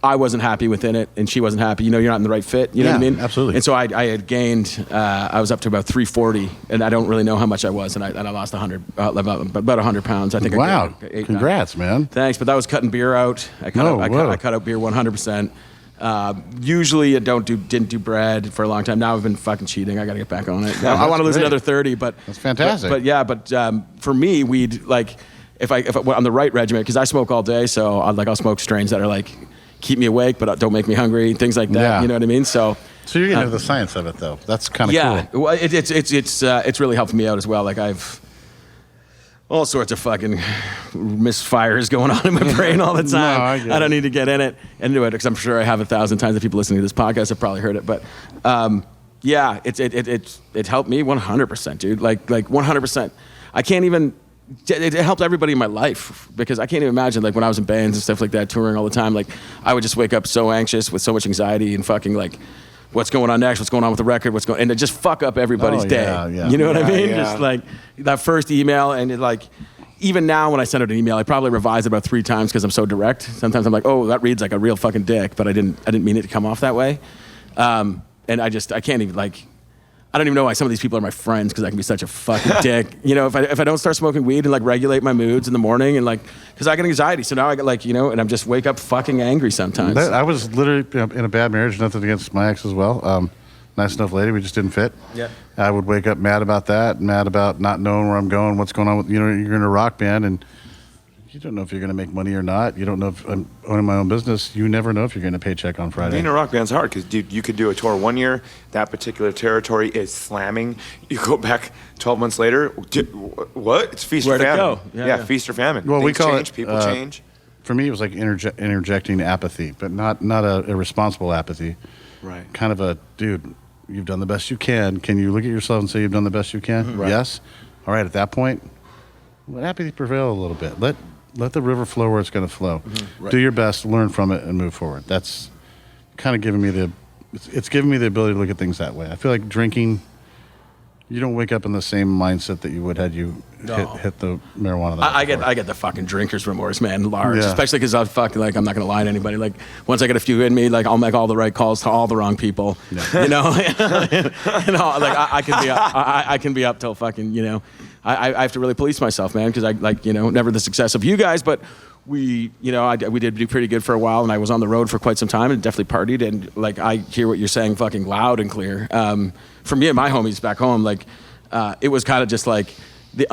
I wasn't happy within it, and she wasn't happy. You're not in the right fit. You know what I Yeah, mean? absolutely. And so I had gained. I was up to about 340, and I don't really know how much I was, and I lost 100, about 100 pounds. I think. Wow. I gained 8, Congrats, man. Thanks, but that was cutting beer out. I cut out beer 100%. Usually I didn't do bread for a long time. Now I've been fucking cheating. I got to get back on it. I want to lose great. another 30, but That's fantastic. But for me, weed, like if I on the right regimen, because I smoke all day, so I'll smoke strains that are like keep me awake but don't make me hungry, things like that. Yeah. You know what I mean? So you're getting into the science of it, though. That's kind of yeah, cool. well, it's really helped me out as well. Like I've all sorts of fucking misfires going on in my brain all the time. No, I get I don't it. need to get in it and do it because I'm sure I have 1,000 times. The people listening to this podcast have probably heard it, but yeah, it helped me 100%, dude. Like 100%. I can't even. It helped everybody in my life because I can't even imagine like when I was in bands and stuff like that, touring all the time. Like I would just wake up so anxious with so much anxiety and fucking like, what's going on next? What's going on with the record? And it just fuck up everybody's Oh, day. yeah. You know what I Yeah, mean? yeah. Just like that first email and it like. Even now, when I send out an email, I probably revise it about 3 times because I'm so direct. Sometimes I'm like, "Oh, that reads like a real fucking dick," but I didn't mean it to come off that way. And I can't even like. I don't even know why some of these people are my friends because I can be such a fucking dick. If I don't start smoking weed and like regulate my moods in the morning and like because I get anxiety, so now I get like and I'm just wake up fucking angry sometimes. I was literally in a bad marriage. Nothing against my ex as well. Nice enough lady. We just didn't fit. Yeah. I would wake up mad about that, mad about not knowing where I'm going, what's going on with, you're in a rock band and you don't know if you're going to make money or not. You don't know if I'm owning my own business. You never know if you're getting a paycheck on Friday. Being a rock band's hard because, dude, you could do a tour 1 year, that particular territory is slamming. You go back 12 months later, what? It's feast Where'd or it famine. go? Yeah. Feast or famine. Well, we Things call change, it, people change. For me, it was like interjecting apathy, but not a irresponsible apathy. Right. Kind of a, dude, you've done the best you can. Can you look at yourself and say you've done the best you can? Right. Yes. All right, at that point, let apathy prevail a little bit. Let the river flow where it's going to flow. Right. Do your best, learn from it, and move forward. That's kind of giving me it's giving me the ability to look at things that way. I feel like drinking You don't wake up in the same mindset that you would had you hit the marijuana. I get the fucking drinker's remorse, man, large. Yeah. Especially because I'm fucking like, I'm not gonna lie to anybody. Like once I get a few in me, like I'll make all the right calls to all the wrong people. Yeah. You know, like I can be up till fucking, you know, I have to really police myself, man, because I like, you know, never the success of you guys, but we, you know, we did do pretty good for a while, and I was on the road for quite some time and definitely partied. And like, I hear what you're saying fucking loud and clear. For me and my homies back home, like, it was kind of just like it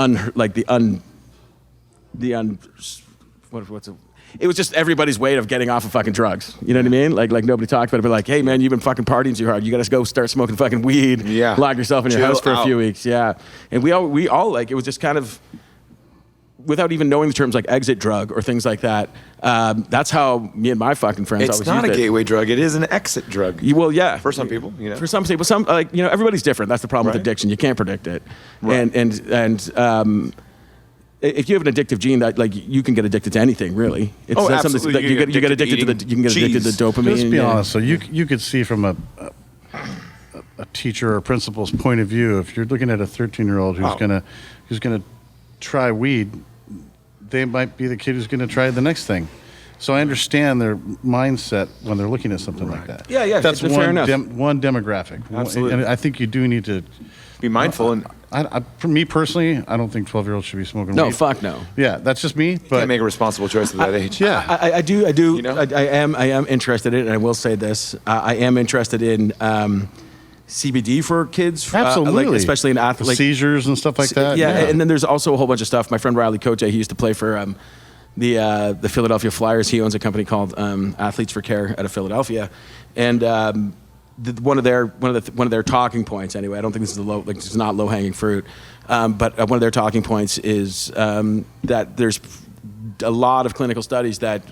was just everybody's way of getting off of fucking drugs. You know what I mean? Like nobody talked about it, but like, hey man, you've been fucking partying too hard. You got to go start smoking fucking weed. Yeah. Lock yourself in your Chill house for a few out. weeks. Yeah. And we all like, it was just kind of, without even knowing the terms like exit drug or things like that. That's how me and my fucking friends It's always not a used it. gateway drug. It is an exit drug. Well, yeah. For some people, you know. For some people, like, you know, everybody's different. That's the problem with Right. addiction. You can't predict it. Right. And if you have an addictive gene, that like you can get addicted to anything, really. It's Oh, that's something absolutely. that You you get get addicted to addicted to you can get addicted to cheese. dopamine. Let's be yeah. honest. So you could see from a teacher or principal's point of view, if you're looking at a 13-year-old who's gonna try weed, they might be the kid who's gonna try the next thing. So I understand their mindset when they're looking at something like that. Yeah, yeah, That's fair enough. one demographic. Absolutely. And I think you do need to Be mindful and for me personally, I don't think 12-year-olds should be smoking No, weed. fuck no. Yeah, that's just me. can't But make a responsible choice at that age. yeah, I do. You know? I am interested in, and I will say this: I am interested in CBD for kids, absolutely. like, especially in athletes. seizures and stuff like that. Yeah, and then there's also a whole bunch of stuff. My friend Riley Cote, he used to play for the Philadelphia Flyers. He owns a company called Athletes for Care out of Philadelphia, and one of their talking points. Anyway, I don't think this is it's not low hanging fruit, but one of their talking points is that there's a lot of clinical studies that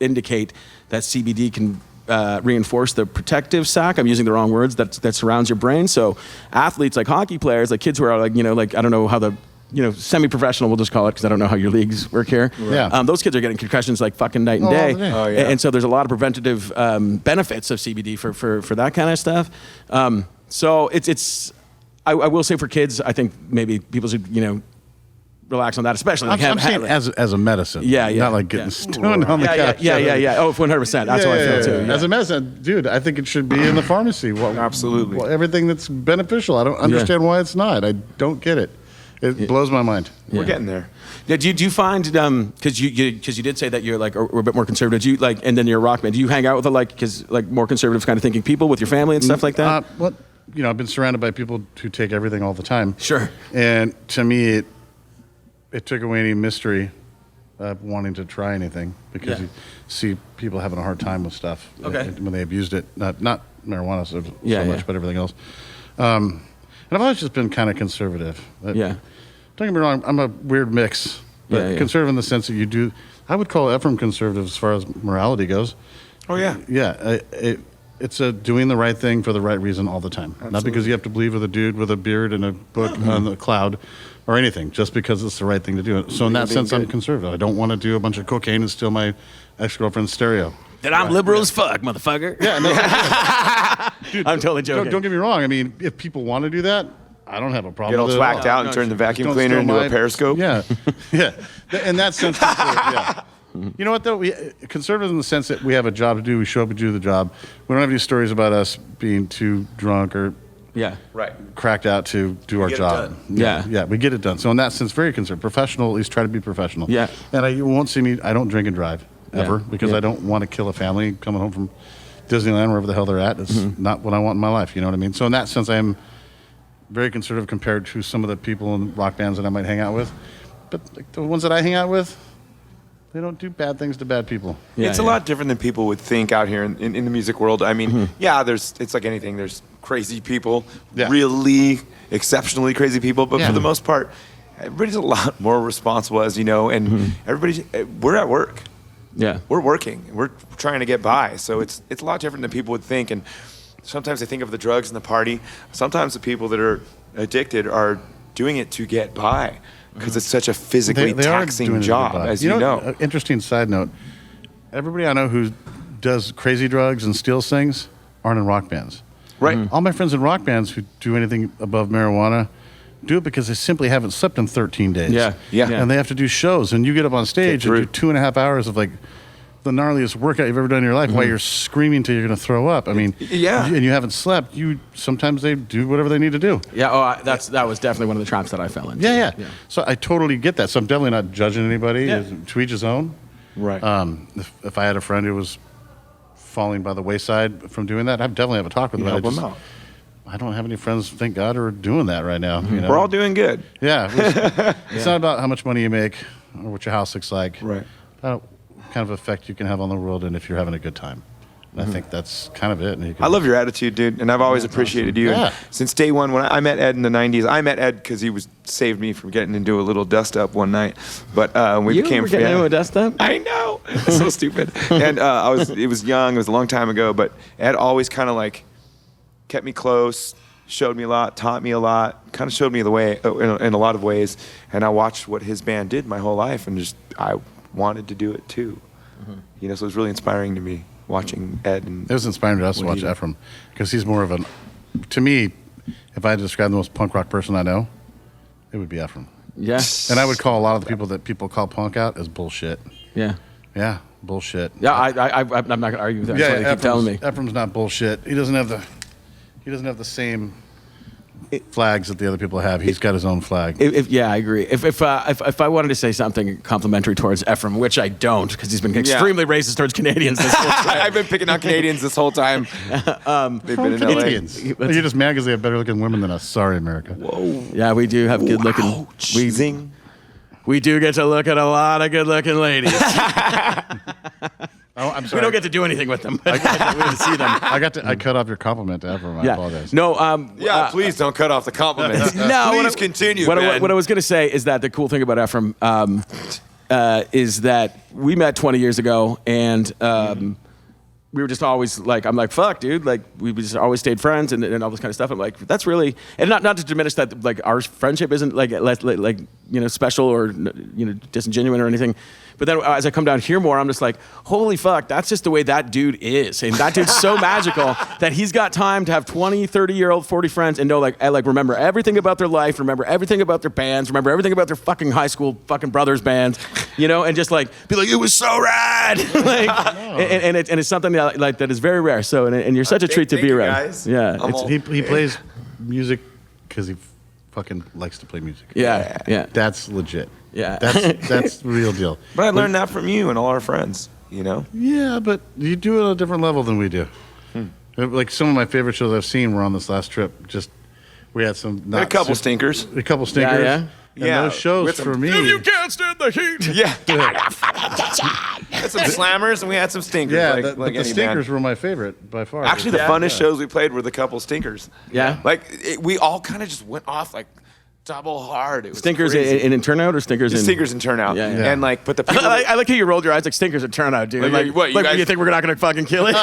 indicate that CBD can reinforce the protective sac. I'm using the wrong words that surrounds your brain. So athletes like hockey players, like kids who are like, you know, like I don't know how the, you know, semi-professional, we'll just call it because I don't know how your leagues work here. Yeah. Those kids are getting concussions like fucking night and Oh, day. all day. Oh, yeah. And so there's a lot of preventative benefits of CBD for that kind of stuff. So I will say for kids, I think maybe people should, you know, relax on that, especially like I'm saying as a medicine. Yeah, yeah, Not like getting yeah. stoned on the couch. Yeah. Oh, 100%. That's how I feel too. Yeah. As a medicine, dude, I think it should be in the pharmacy. Absolutely. Everything that's beneficial. I don't understand why it's not. I don't get it. It blows my mind. We're getting there. Yeah, do you find because you did say that you're like or a bit more conservative? Do you like, and then you're a rock band? Do you hang out with like more conservative kind of thinking people with your family and stuff like that? Well, you know, I've been surrounded by people who take everything all the time. Sure. And to me, it took away any mystery of wanting to try anything because you see people having a hard time with stuff when they abused it. Not marijuana so much, but everything else. And I've always just been kind of conservative. Don't get me wrong, I'm a weird mix. But conservative in the sense that I would call Ephraim conservative as far as morality goes. Oh, yeah. Yeah, it's doing the right thing for the right reason all the time. Absolutely. Not because you have to believe with a dude with a beard and a book on the cloud or anything, just because it's the right thing to do. So in that sense, I'm conservative. I don't want to do a bunch of cocaine and steal my ex-girlfriend's stereo. That I'm liberal as fuck, motherfucker. Yeah, no, dude, I'm totally joking. Don't get me wrong. I mean, if people want to do that, I don't have a problem Get all with it. twacked out and turn the vacuum cleaner into a periscope. Yeah, yeah. In that sense, yeah. You know what though? We conservative in the sense that we have a job to do. We show up and do the job. We don't have any stories about us being too drunk or Right. cracked out to do our get it job. done. Yeah, we get it done. So in that sense, very conservative, professional. At least try to be professional. Yeah. And you won't see me. I don't drink and drive ever Yeah. because I don't want to kill a family coming home from Disneyland, wherever the hell they're at. It's not what I want in my life. You know what I mean? So in that sense, I am very conservative compared to some of the people in rock bands that I might hang out with. But like, the ones that I hang out with, they don't do bad things to bad people. It's a lot different than people would think out here in the music world. I mean, it's like anything. There's crazy people, really exceptionally crazy people, but for the most part, everybody's a lot more responsible, as you know, and we're at work. Yeah. We're working. We're trying to get by. So it's a lot different than people would think. And sometimes they think of the drugs and the party. Sometimes the people that are addicted are doing it to get by because it's such a physically taxing job, as you know. Interesting side note. Everybody I know who does crazy drugs and steals things aren't in rock bands. Right. All my friends in rock bands who do anything above marijuana do it because they simply haven't slept in 13 days. Yeah. And they have to do shows, and you get up on stage and do 2.5 hours of like the gnarliest workout you've ever done in your life while you're screaming till you're going to throw up. I mean, and you haven't slept. Sometimes they do whatever they need to do. Yeah. Oh, that was definitely one of the traps that I fell into. Yeah. So I totally get that. So I'm definitely not judging anybody. Yeah. To each his own. Right. If I had a friend who was falling by the wayside from doing that, I'd definitely have a talk with them. Help them out. I don't have any friends, thank God, who are doing that right now. You know? We're all doing good. Yeah. It's not about how much money you make or what your house looks like. Right. About what kind of effect you can have on the world and if you're having a good time. And I think that's kind of it. And I love your attitude, dude, and I've always appreciated you. Yeah. And since day one, when I met Ed in the '90s, I met Ed because he saved me from getting into a little dust up one night. But we became were getting into a dust up? I know, it's so stupid. And it was young, it was a long time ago. But Ed always kind of like kept me close, showed me a lot, taught me a lot, kind of showed me the way in a lot of ways. And I watched what his band did my whole life, and I wanted to do it too. You know, so it was really inspiring to me. Watching Ed It was inspiring to us to watch Ephraim because he's more of to me, if I had to describe the most punk rock person I know, it would be Ephraim. Yeah. And I would call a lot of the people that people call punk out as bullshit. Yeah. Yeah, bullshit. Yeah, I'm not going to argue with that. That's what they keep telling me. Ephraim's not bullshit. He doesn't have the same flags that the other people have. He's got his own flag. I agree. If I wanted to say something complimentary towards Ephraim, which I don't, because he's been extremely racist towards Canadians this whole time. I've been picking on Canadians this whole time. They've been in LA. Canadians. You're just mad because they have better looking women than us. Sorry, America. Whoa. Yeah, we do have good looking. Zing. We do get to look at a lot of good looking ladies. Oh, I'm We sorry. don't get to do anything with them. But we get to see them. I cut off your compliment to Ephraim. I apologize. No. Please don't cut off the compliments. No. Please continue, What Ben. I was going to say is that the cool thing about Ephraim is that we met 20 years ago, and we were just always like, I'm like, fuck, dude. Like, we just always stayed friends and all this kind of stuff. I'm like, that's really, and not to diminish that, like, our friendship isn't like special or disingenuous or anything. But then as I come down here more, I'm just like, holy fuck, that's just the way that dude is. And that dude's so magical that he's got time to have 20, 30-year-old, 40 friends and know, remember everything about their life, remember everything about their bands, remember everything about their fucking high school fucking brothers' bands, and just like, be like, it was so rad. And it's something that is very rare. So, and you're such a treat to thank be you, around. guys. Yeah. He plays music because he fucking likes to play music. Yeah. That's legit. Yeah. That's the real deal. But I learned that from you and all our friends, Yeah, but you do it on a different level than we do. Like some of my favorite shows I've seen were on this last trip. Just we had some a couple stinkers. A couple stinkers. Yeah. And those shows for me. You can't stand the heat. Yeah. We had some slammers and we had some stinkers. Yeah, like the any stinkers band. were my favorite by far. Actually, the funnest shows we played were the couple stinkers. Yeah. We all kind of just went off like double hard. It was Stinkers crazy. in turnout or stinkers in? Stinkers and turnout. Yeah. And but the people. I like how you rolled your eyes like stinkers in turnout, dude. Like, what, you guys- you think we're not going to fucking kill it?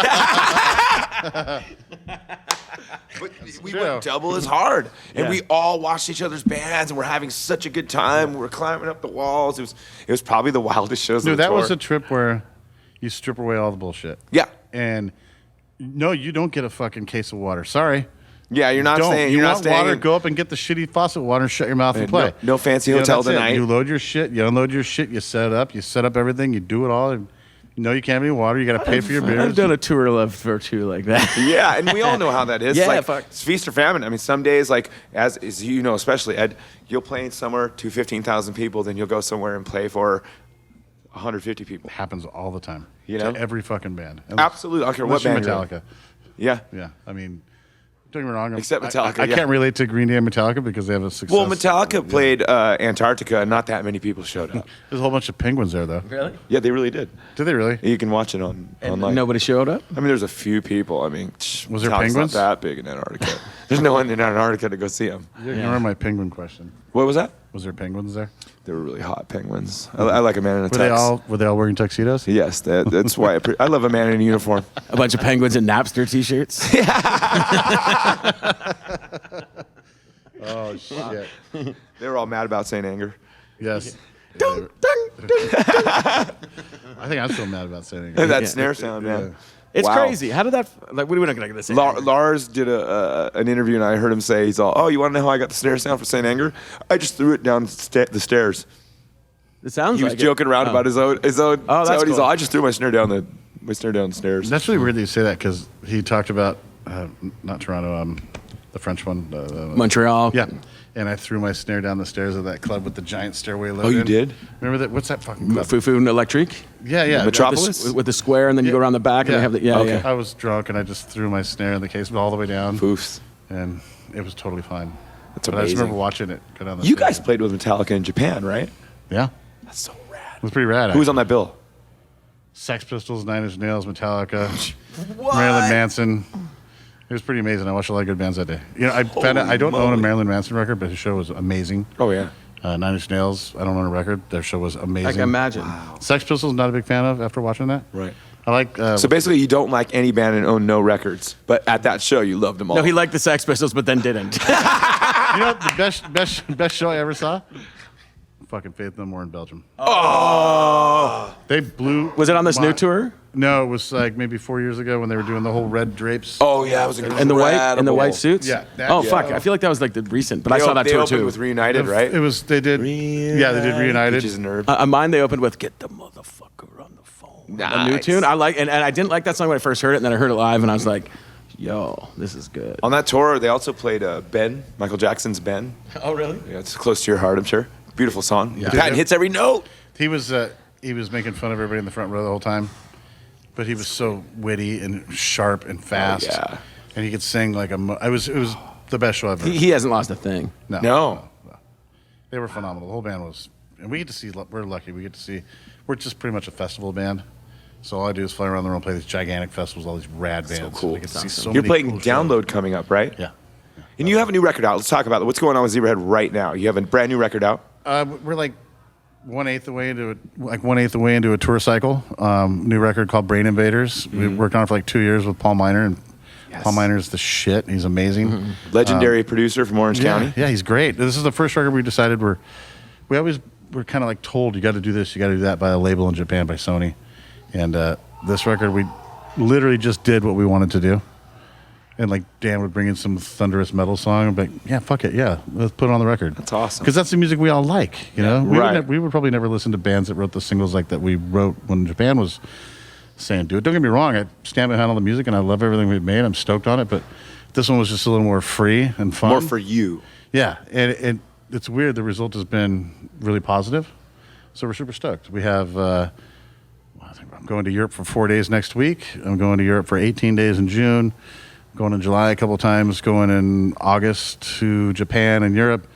But we true. went double as hard, and Yeah. we all watched each other's bands, and we're having such a good time. We're climbing up the walls. It was probably the wildest shows. Dude, of the that tour. was a trip where you strip away all the bullshit. Yeah. And no, you don't get a fucking case of water. Sorry. Yeah, you're not Don't. staying. You You're not want staying. water? in- Go up and get the shitty faucet water and shut your mouth and play. no fancy hotel that's it. tonight. You load your shit, you unload your shit, you set it up, you set up everything, you do it all. And you can't have any water. You got to pay for your beers. I've done a tour or two like that. Yeah, and we all know how that is. Yeah, like, fuck. it's feast or famine. I mean, some days, like as you know, especially Ed, you'll play somewhere to 15,000 people, then you'll go somewhere and play for 150 people. Happens all the time. You know? To every fucking band. Absolutely, I don't care what Unless you're band you're in. Metallica. Yeah. Yeah, I mean, don't get me wrong. Except Metallica, I yeah. can't relate to Green Day and Metallica because they have a success. Well, Metallica played Antarctica, and not that many people showed up. There's a whole bunch of penguins there, though. Really? Yeah, they really did. Did they really? You can watch it online. Nobody showed up? I mean, there's a few people. I mean, Was there Metallica's penguins? Not that big in Antarctica. There's no one in Antarctica to go see them. You remember my penguin question? What was that? Was there penguins there? They were really hot penguins. I like a man in a tux. Were they all wearing tuxedos? Yes, that's why I love a man in a uniform. A bunch of penguins in Napster t-shirts? Oh shit! They were all mad about St. Anger. Yes. Dun, dun, dun. I think I'm still mad about saying it. That snare sound, man. It's Wow. crazy. How did that? Like, we're not gonna say. Lars did an interview, and I heard him say, he's all, "Oh, you want to know how I got the snare sound for Saint Anger? I just threw it down the stairs." It sounds. He was like joking around about his own. Oh, that's sound. He's cool. all, "I just threw my snare down the stairs." That's really weird that you say that because he talked about not Toronto, the French one, Montreal. Yeah, and I threw my snare down the stairs of that club with the giant stairway load. you in. did? Remember that? What's that fucking club? Fufu and Electric. Yeah. Metropolis? With the square, and then you go around the back, and Yeah. they have the yeah. I was drunk and I just threw my snare in the case all the way down, Foofs. and it was totally fine. That's But I just amazing. remember watching it go down the You stairs. guys played with Metallica in Japan, right? Yeah, That's so rad. it was pretty rad. Who was on that bill? Sex Pistols, Nine Inch Nails, Metallica, Marilyn Manson. It was pretty amazing. I watched a lot of good bands that day. You know, I found out I don't own a Marilyn Manson record, but his show was amazing. Oh yeah. Nine Inch Nails, I don't own a record. Their show was amazing. I can imagine. Sex Pistols, not a big fan of after watching that. Right. I like. So basically, you don't like any band and own no records, but at that show, you loved them all. No, he liked the Sex Pistols, but then didn't. you know, the best show I ever saw. Fucking Faith No More in Belgium. Oh. They blew. Was it on this new tour? No, it was like maybe 4 years ago when they were doing the whole red drapes. Oh yeah, it was In the white suits. Yeah, that- Oh yeah. fuck! I feel like that was like the recent, but I saw that they tour opened too. with Reunited, right? It was. They did. Yeah, they did Reunited. Peaches and Herb. Mine they opened with "Get the Motherfucker on the Phone." A new Nice. tune. I like, and I didn't like that song when I first heard it, and then I heard it live, and I was like, "Yo, this is good." On that tour, they also played Ben, Michael Jackson's Ben. Oh really? Yeah, it's close to your heart, I'm sure. Beautiful song. Yeah. Patton hits every note. He was making fun of everybody in the front row the whole time, but he was so witty and sharp and fast. yeah. And he could sing like a. It was the best show ever. He hasn't lost a thing. No. They were phenomenal. The whole band was, and we get to see. We're lucky. We get to see. We're just pretty much a festival band. So all I do is fly around the world and play these gigantic festivals, all these rad bands. cool. We get to see so You're many playing cool shows. Download coming up, right? Yeah. And you have a new record out. Let's talk about it. What's going on with Zebrahead right now? You have a brand new record out. We're like 1/8 the way into a tour cycle. New record called Brain Invaders. We worked on it for like 2 years with Paul Miner, and Paul Miner's the shit. He's amazing. Legendary producer from Orange County. Yeah, he's great. This is the first record we decided we're kind of like told you got to do this, you got to do that by a label in Japan by Sony, and this record we literally just did what we wanted to do. And like Dan would bring in some thunderous metal song, and be like, yeah, fuck it, yeah, let's put it on the record. That's awesome. Because that's the music we all like, you know. right. We would probably never listen to bands that wrote the singles like that we wrote when Japan was saying do it. Don't get me wrong, I stand behind all the music and I love everything we've made. I'm stoked on it, but this one was just a little more free and fun. More for you. Yeah, and it's weird. The result has been really positive, so we're super stoked. We have. I think I'm going to Europe for 4 days next week. I'm going to Europe for 18 days in June. Going in July a couple of times. Going in August to Japan and Europe.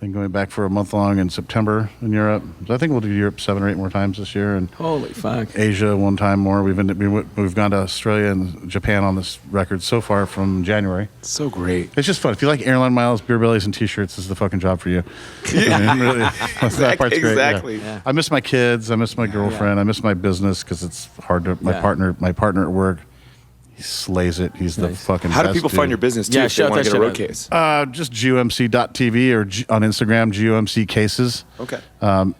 Then going back for a month long in September in Europe. So I think we'll do Europe 7 or 8 more times this year, and Holy fuck! Asia one time more. We've gone to Australia and Japan on this record so far from January. So great. It's just fun. If you like airline miles, beer bellies, and T-shirts, this is the fucking job for you. Yeah. Really, that part's great. Exactly. Yeah. I miss my kids. I miss my girlfriend. I miss my business because it's hard to. My partner at work, he slays it. He's the fucking How do best people dude. find your business too Yeah, if they shout want to that get a road shit out. case? Just gumc.tv or on Instagram, GUMC Cases. Okay.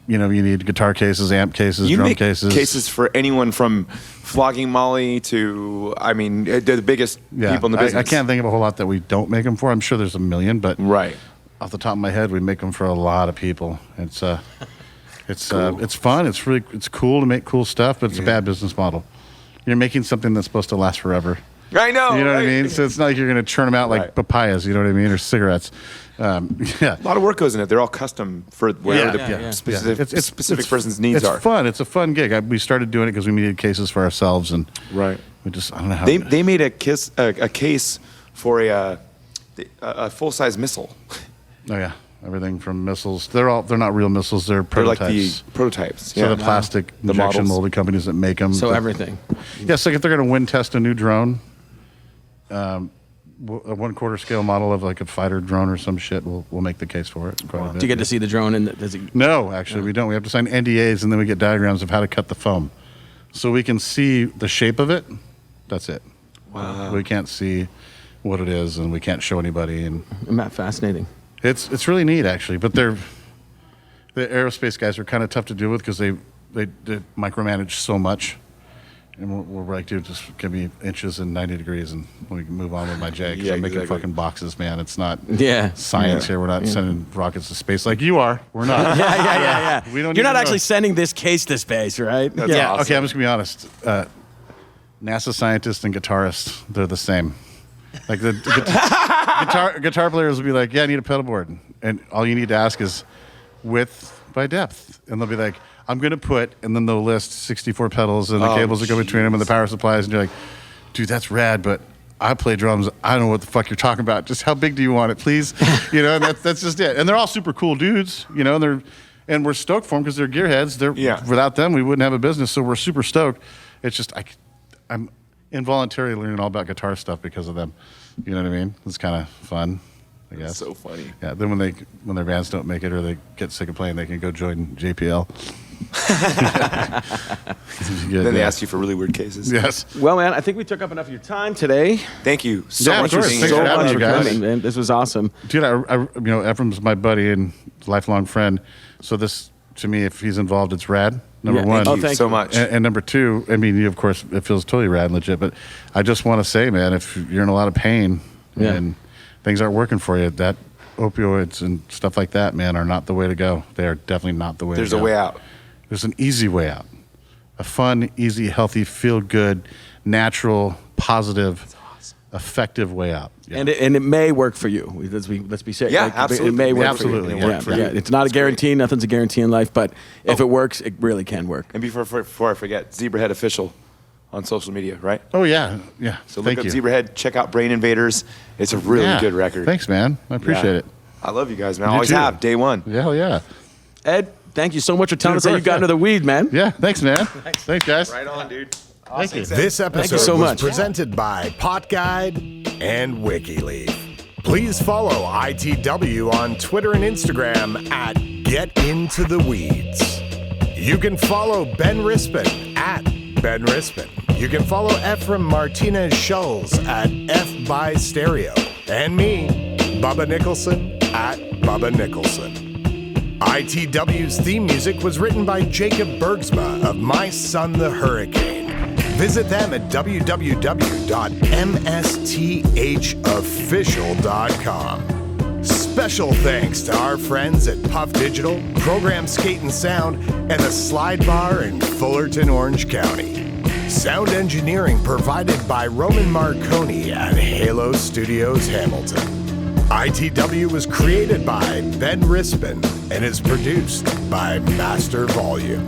You need guitar cases, amp cases, You drum make cases. for anyone from flogging Molly to, the biggest Yeah. people in the business. I can't think of a whole lot that we don't make them for. I'm sure there's a million, but Right. off the top of my head, we make them for a lot of people. It's fun. It's cool to make cool stuff, but it's a bad business model. You're making something that's supposed to last forever. I know. You know what I right? mean? So it's not like you're going to churn them out like Right. papayas. You know what I mean? Or cigarettes. Yeah. A lot of work goes in it. They're all custom for whatever the specific person's needs are. It's fun. It's a fun gig. We started doing it because we needed cases for ourselves, and Right. we just I don't know how They made a case for a full-size missile. Oh yeah, everything from missiles. They're not real missiles. They're They're like prototypes. the prototypes. So the plastic The injection models. molded companies that make them. So everything. Yeah, so if they're going to wind test a new drone, a 1/4 scale model of like a fighter drone or some shit, we'll make the case for it. Quite a bit. Do you get to see the drone? And does it? No, actually, we don't. We have to sign NDAs, and then we get diagrams of how to cut the foam, so we can see the shape of it. That's it. Wow. We can't see what it is, and we can't show anybody. And Isn't that fascinating? it's really neat, actually. But the aerospace guys are kind of tough to deal with because they micromanage so much. And we're like, dude, just give me inches and 90 degrees, and we can move on with my J. Because Yeah, I'm making exactly. fucking boxes, man. It's not Yeah. science here. We're not sending rockets to space like you are. We're not. Yeah. We don't You're not even actually know. sending this case to space, right? That's Yeah. awesome. Okay, I'm just gonna be honest. NASA scientists and guitarists, they're the same. Like the guitar players will be like, "Yeah, I need a pedal board," and all you need to ask is width by depth, and they'll be like, "I'm gonna put," and then they'll list 64 pedals and the cables that go between them and the power supplies, and you're like, "Dude, that's rad," but I play drums. I don't know what the fuck you're talking about. Just how big do you want it, please? You know, and that's just it. And they're all super cool dudes, you know, and we're stoked for them because they're gearheads. Without them, we wouldn't have a business. So we're super stoked. It's just I'm involuntarily learning all about guitar stuff because of them. You know what I mean? It's kind of fun, I guess. So funny. Yeah. Then when their bands don't make it or they get sick of playing, they can go join JPL. Then they ask you for really weird cases. Yes. Well, man, I think we took up enough of your time today. Thank you so Yeah, of much for course. being Thanks here. for having much me, for guys. coming, man. This was awesome. Dude, you know, Ephraim's my buddy and lifelong friend. So this, to me, if he's involved, it's rad. Number Yeah. one. Oh, Thank you thank so you. much. And number two, I mean, of course, it feels totally rad and legit, but I just want to say, man, if you're in a lot of pain Yeah. and things aren't working for you, that opioids and stuff like that, man, are not the way to go. They are definitely not the way There's to a go. way out. There's an easy way out. A fun, easy, healthy, feel good, natural, positive, effective way out. Yeah. And it may work for you. Let's be serious. Yeah, It absolutely. may work Absolutely, for you. yeah. Yeah, for yeah. you. It's not a guarantee. Nothing's a guarantee in life. But if Oh. it works, it really can work. And before I forget, Zebrahead Official on social media, right? Oh, yeah. Yeah. So Thank look up you. Zebrahead, check out Brain Invaders. It's a really Yeah. good record. Thanks, man. I appreciate Yeah. it. I love you guys, man. I You always too. have, day one. Yeah, hell yeah. Ed, thank you so much for telling us Dude, how of you got course, into the weed, man. Yeah, thanks, man. Thanks, guys. Right on, dude. Thank you. This episode so was much. presented by Pot Guide and WikiLeaf. Please follow ITW on Twitter and Instagram at Get Into the Weeds. You can follow Ben Rispin at Ben Rispin. You can follow Ephraim Martinez Schulz at F by Stereo. And me, Bubba Nicholson at Bubba Nicholson. ITW's theme music was written by Jacob Bergsma of My Son the Hurricane. Visit them at www.msthofficial.com. Special thanks to our friends at Puff Digital, Program Skate and Sound, and the Slide Bar in Fullerton, Orange County. Sound engineering provided by Roman Marconi at Halo Studios Hamilton. ITW was created by Ben Rispin and is produced by Master Volume.